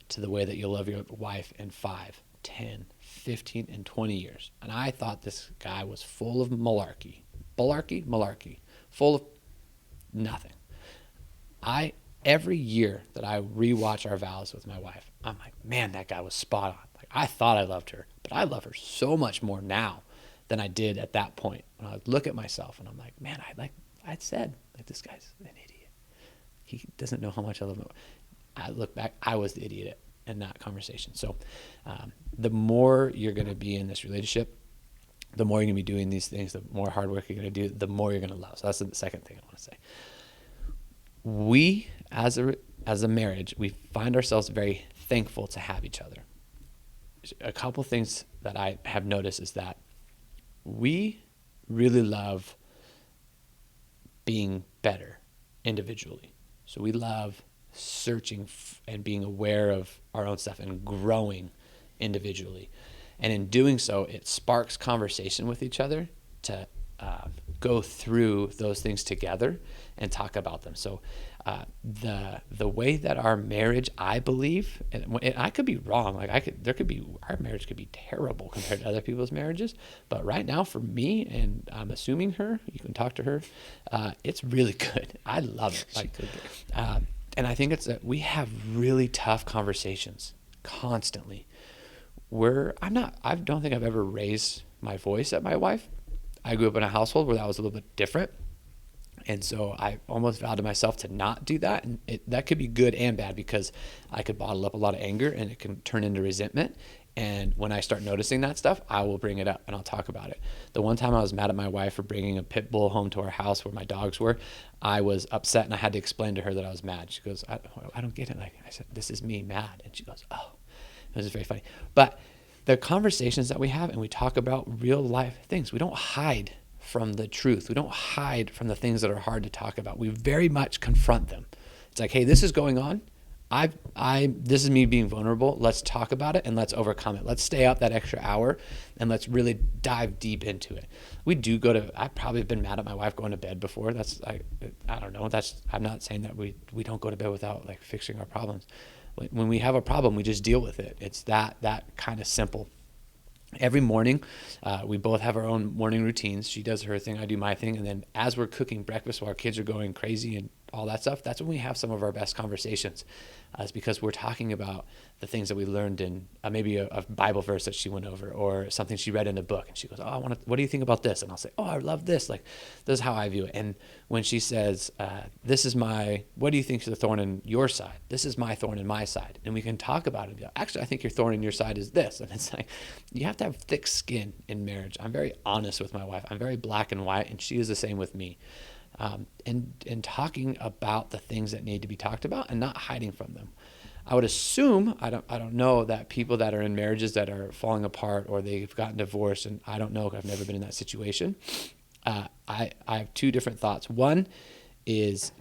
to the way that you'll love your wife in 5, 10, 15, and 20 years. And I thought this guy was full of malarkey, full of nothing. Every year that I rewatch our vows with my wife, I'm like, man, that guy was spot on. Like, I thought I loved her, but I love her so much more now than I did at that point. When I look at myself and I'm like, man, I said, this guy's an idiot. He doesn't know how much I love him. I look back, I was the idiot in that conversation. So the more you're going to be in this relationship, the more you're going to be doing these things, the more hard work you're going to do, the more you're going to love. So that's the second thing I want to say. We, as a marriage, we find ourselves very thankful to have each other. A couple things that I have noticed is that we really love being better individually. So we love searching and being aware of our own stuff and growing individually. And in doing so, it sparks conversation with each other to go through those things together and talk about them. So the way that our marriage, I believe, and I could be wrong, like our marriage could be terrible compared to other people's marriages, but right now for me, and I'm assuming you can talk to her, it's really good. I love it. And I think it's that we have really tough conversations constantly. I don't think I've ever raised my voice at my wife. I grew up in a household where that was a little bit different. And so I almost vowed to myself to not do that. And that could be good and bad, because I could bottle up a lot of anger and it can turn into resentment. And when I start noticing that stuff, I will bring it up and I'll talk about it. The one time I was mad at my wife for bringing a pit bull home to our house where my dogs were, I was upset and I had to explain to her that I was mad. She goes, I don't get it. Like I said, this is me mad. And she goes, oh, it was very funny. But the conversations that we have, and we talk about real life things, we don't hide from the truth. We don't hide from the things that are hard to talk about. We very much confront them. It's like, hey, this is going on. This is me being vulnerable. Let's talk about it and let's overcome it. Let's stay up that extra hour and let's really dive deep into it. I've probably been mad at my wife going to bed before. I don't know. I'm not saying that we don't go to bed without like fixing our problems. When we have a problem, we just deal with it. It's that kind of simple. Every morning, we both have our own morning routines. She does her thing, I do my thing. And then as we're cooking breakfast while our kids are going crazy and all that stuff, that's when we have some of our best conversations. It's because we're talking about the things that we learned in maybe a Bible verse that she went over, or something she read in a book. And she goes, what do you think about this? And I'll say, I love this. Like, this is how I view it. And when she says, what do you think is the thorn in your side? This is my thorn in my side. And we can talk about it and be like, actually, I think your thorn in your side is this. And it's like, you have to have thick skin in marriage. I'm very honest with my wife. I'm very black and white, and she is the same with me. And talking about the things that need to be talked about and not hiding from them. I would assume, I don't know, that people that are in marriages that are falling apart or they've gotten divorced, and I don't know, I've never been in that situation. I have two different thoughts. One is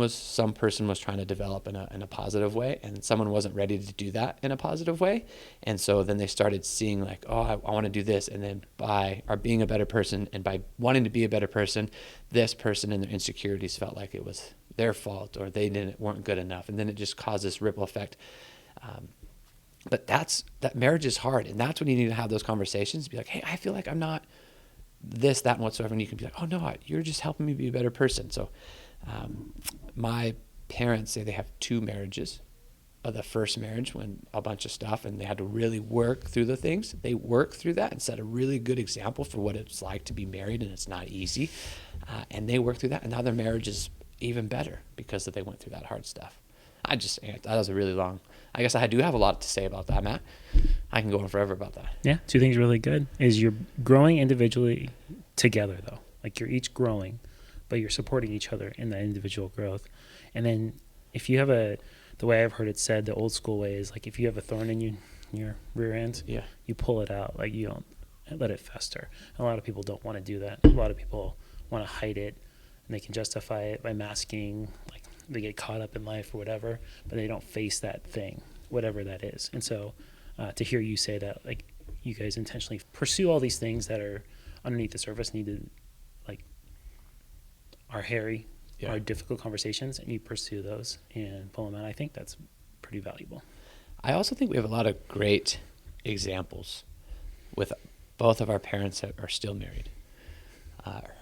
some person was trying to develop in a positive way, and someone wasn't ready to do that in a positive way. And so then they started seeing like, I want to do this. And then by being a better person and by wanting to be a better person, this person and their insecurities felt like it was their fault or they weren't good enough. And then it just caused this ripple effect. But that marriage is hard. And that's when you need to have those conversations. Be like, hey, I feel like I'm not this, that, and whatsoever. And you can be like, oh no, you're just helping me be a better person. So my parents say they have two marriages. The first marriage, when a bunch of stuff, and they had to really work through the things. They worked through that and set a really good example for what it's like to be married, and it's not easy. And they worked through that, and now their marriage is even better because they went through that hard stuff. That was a really long. I guess I do have a lot to say about that, Matt. I can go on forever about that. Yeah, two things really good is you're growing individually together, though. Like you're each growing, but you're supporting each other in that individual growth. And then if you have the way I've heard it said, the old school way is like if you have a thorn in your rear end, you pull it out. Like you don't let it fester. A lot of people don't want to do that. A lot of people want to hide it, and they can justify it by masking, like they get caught up in life or whatever, but they don't face that thing, whatever that is. And so to hear you say that, like you guys intentionally pursue all these things that are underneath the surface, are hairy, are difficult conversations, and you pursue those and pull them out. I think that's pretty valuable. I also think we have a lot of great examples with both of our parents that are still married.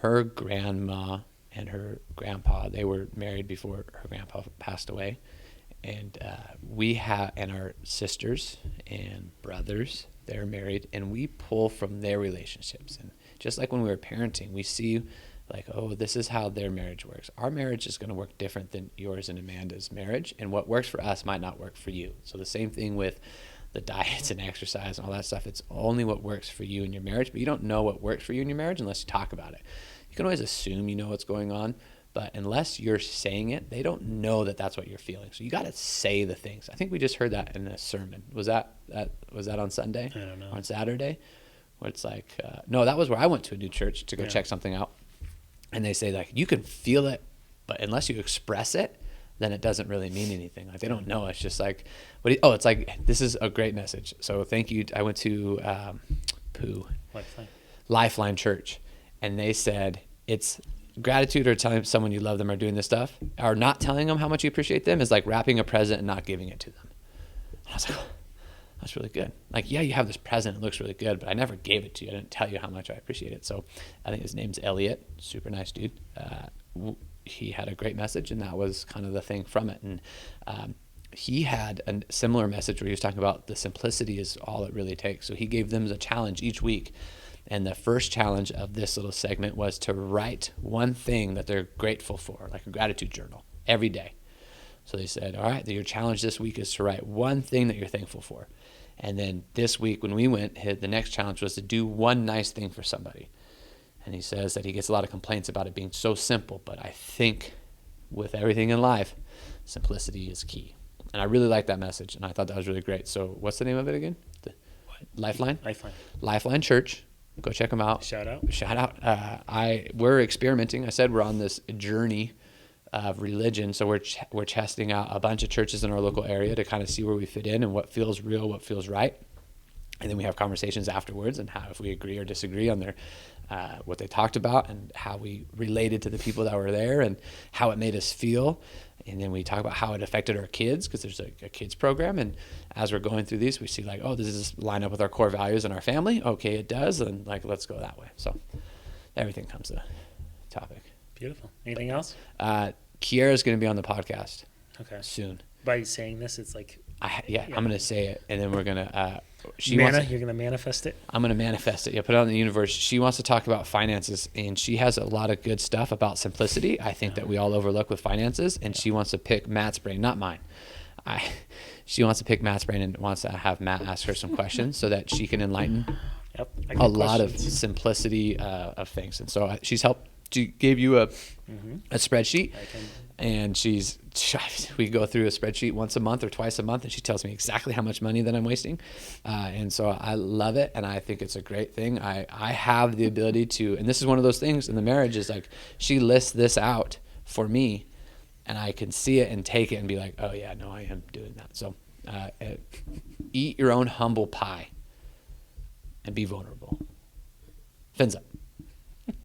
Her grandma and her grandpa, they were married before her grandpa passed away. And and our sisters and brothers, they're married, and we pull from their relationships. And just like when we were parenting, we see like, oh, this is how their marriage works. Our marriage is going to work different than yours and Amanda's marriage, and what works for us might not work for you. So the same thing with the diets and exercise and all that stuff. It's only what works for you in your marriage, but you don't know what works for you in your marriage unless you talk about it. You can always assume you know what's going on, but unless you're saying it, they don't know that that's what you're feeling. So you got to say the things. I think we just heard that in a sermon. Was that on Sunday? I don't know. On Saturday? Where it's like, no, that was where I went to a new church to go check something out. And they say, like, you can feel it, but unless you express it, then it doesn't really mean anything. Like, they don't know. It's just like, it's like, this is a great message. So thank you. I went to Lifeline Church, and they said it's gratitude or telling someone you love them or doing this stuff, or not telling them how much you appreciate them is like wrapping a present and not giving it to them. And I was like, oh, that's really good. Like, yeah, you have this present. It looks really good, but I never gave it to you. I didn't tell you how much I appreciate it. So I think his name's Elliot. Super nice dude. He had a great message, and that was kind of the thing from it. And he had a similar message where he was talking about the simplicity is all it really takes. So he gave them a challenge each week. And the first challenge of this little segment was to write one thing that they're grateful for, like a gratitude journal, every day. So they said, all right, your challenge this week is to write one thing that you're thankful for. And then this week when we went, the next challenge was to do one nice thing for somebody. And he says that he gets a lot of complaints about it being so simple, but I think with everything in life, simplicity is key. And I really like that message, and I thought that was really great. So what's the name of it again? Lifeline? Lifeline Church. Go check them out. Shout out. We're experimenting. I said we're on this journey of religion, so we're testing out a bunch of churches in our local area to kind of see where we fit in and what feels real, what feels right. And then we have conversations afterwards and how if we agree or disagree on their what they talked about and how we related to the people that were there and how it made us feel. And then we talk about how it affected our kids because there's a kids program. And as we're going through these, we see like, oh, does this line up with our core values and our family? Okay, it does. And like, let's go that way. So everything comes to topic. Beautiful. Anything else? Kiara's going to be on the podcast soon. By saying this, it's like... I'm going to say it, and then we're going to... you're going to manifest it? I'm going to manifest it. Yeah, put it out in the universe. She wants to talk about finances, and she has a lot of good stuff about simplicity, I think, that we all overlook with finances, and she wants to pick Matt's brain, not mine. She wants to pick Matt's brain and wants to have Matt ask her some questions so that she can enlighten a lot of simplicity of things. And so she's helped. She gave you a spreadsheet, and we go through a spreadsheet once a month or twice a month, and she tells me exactly how much money that I'm wasting. And so I love it, and I think it's a great thing. I have the ability to, and this is one of those things in the marriage is like she lists this out for me, and I can see it and take it and be like, oh yeah, no, I am doing that. So eat your own humble pie and be vulnerable. Fins up.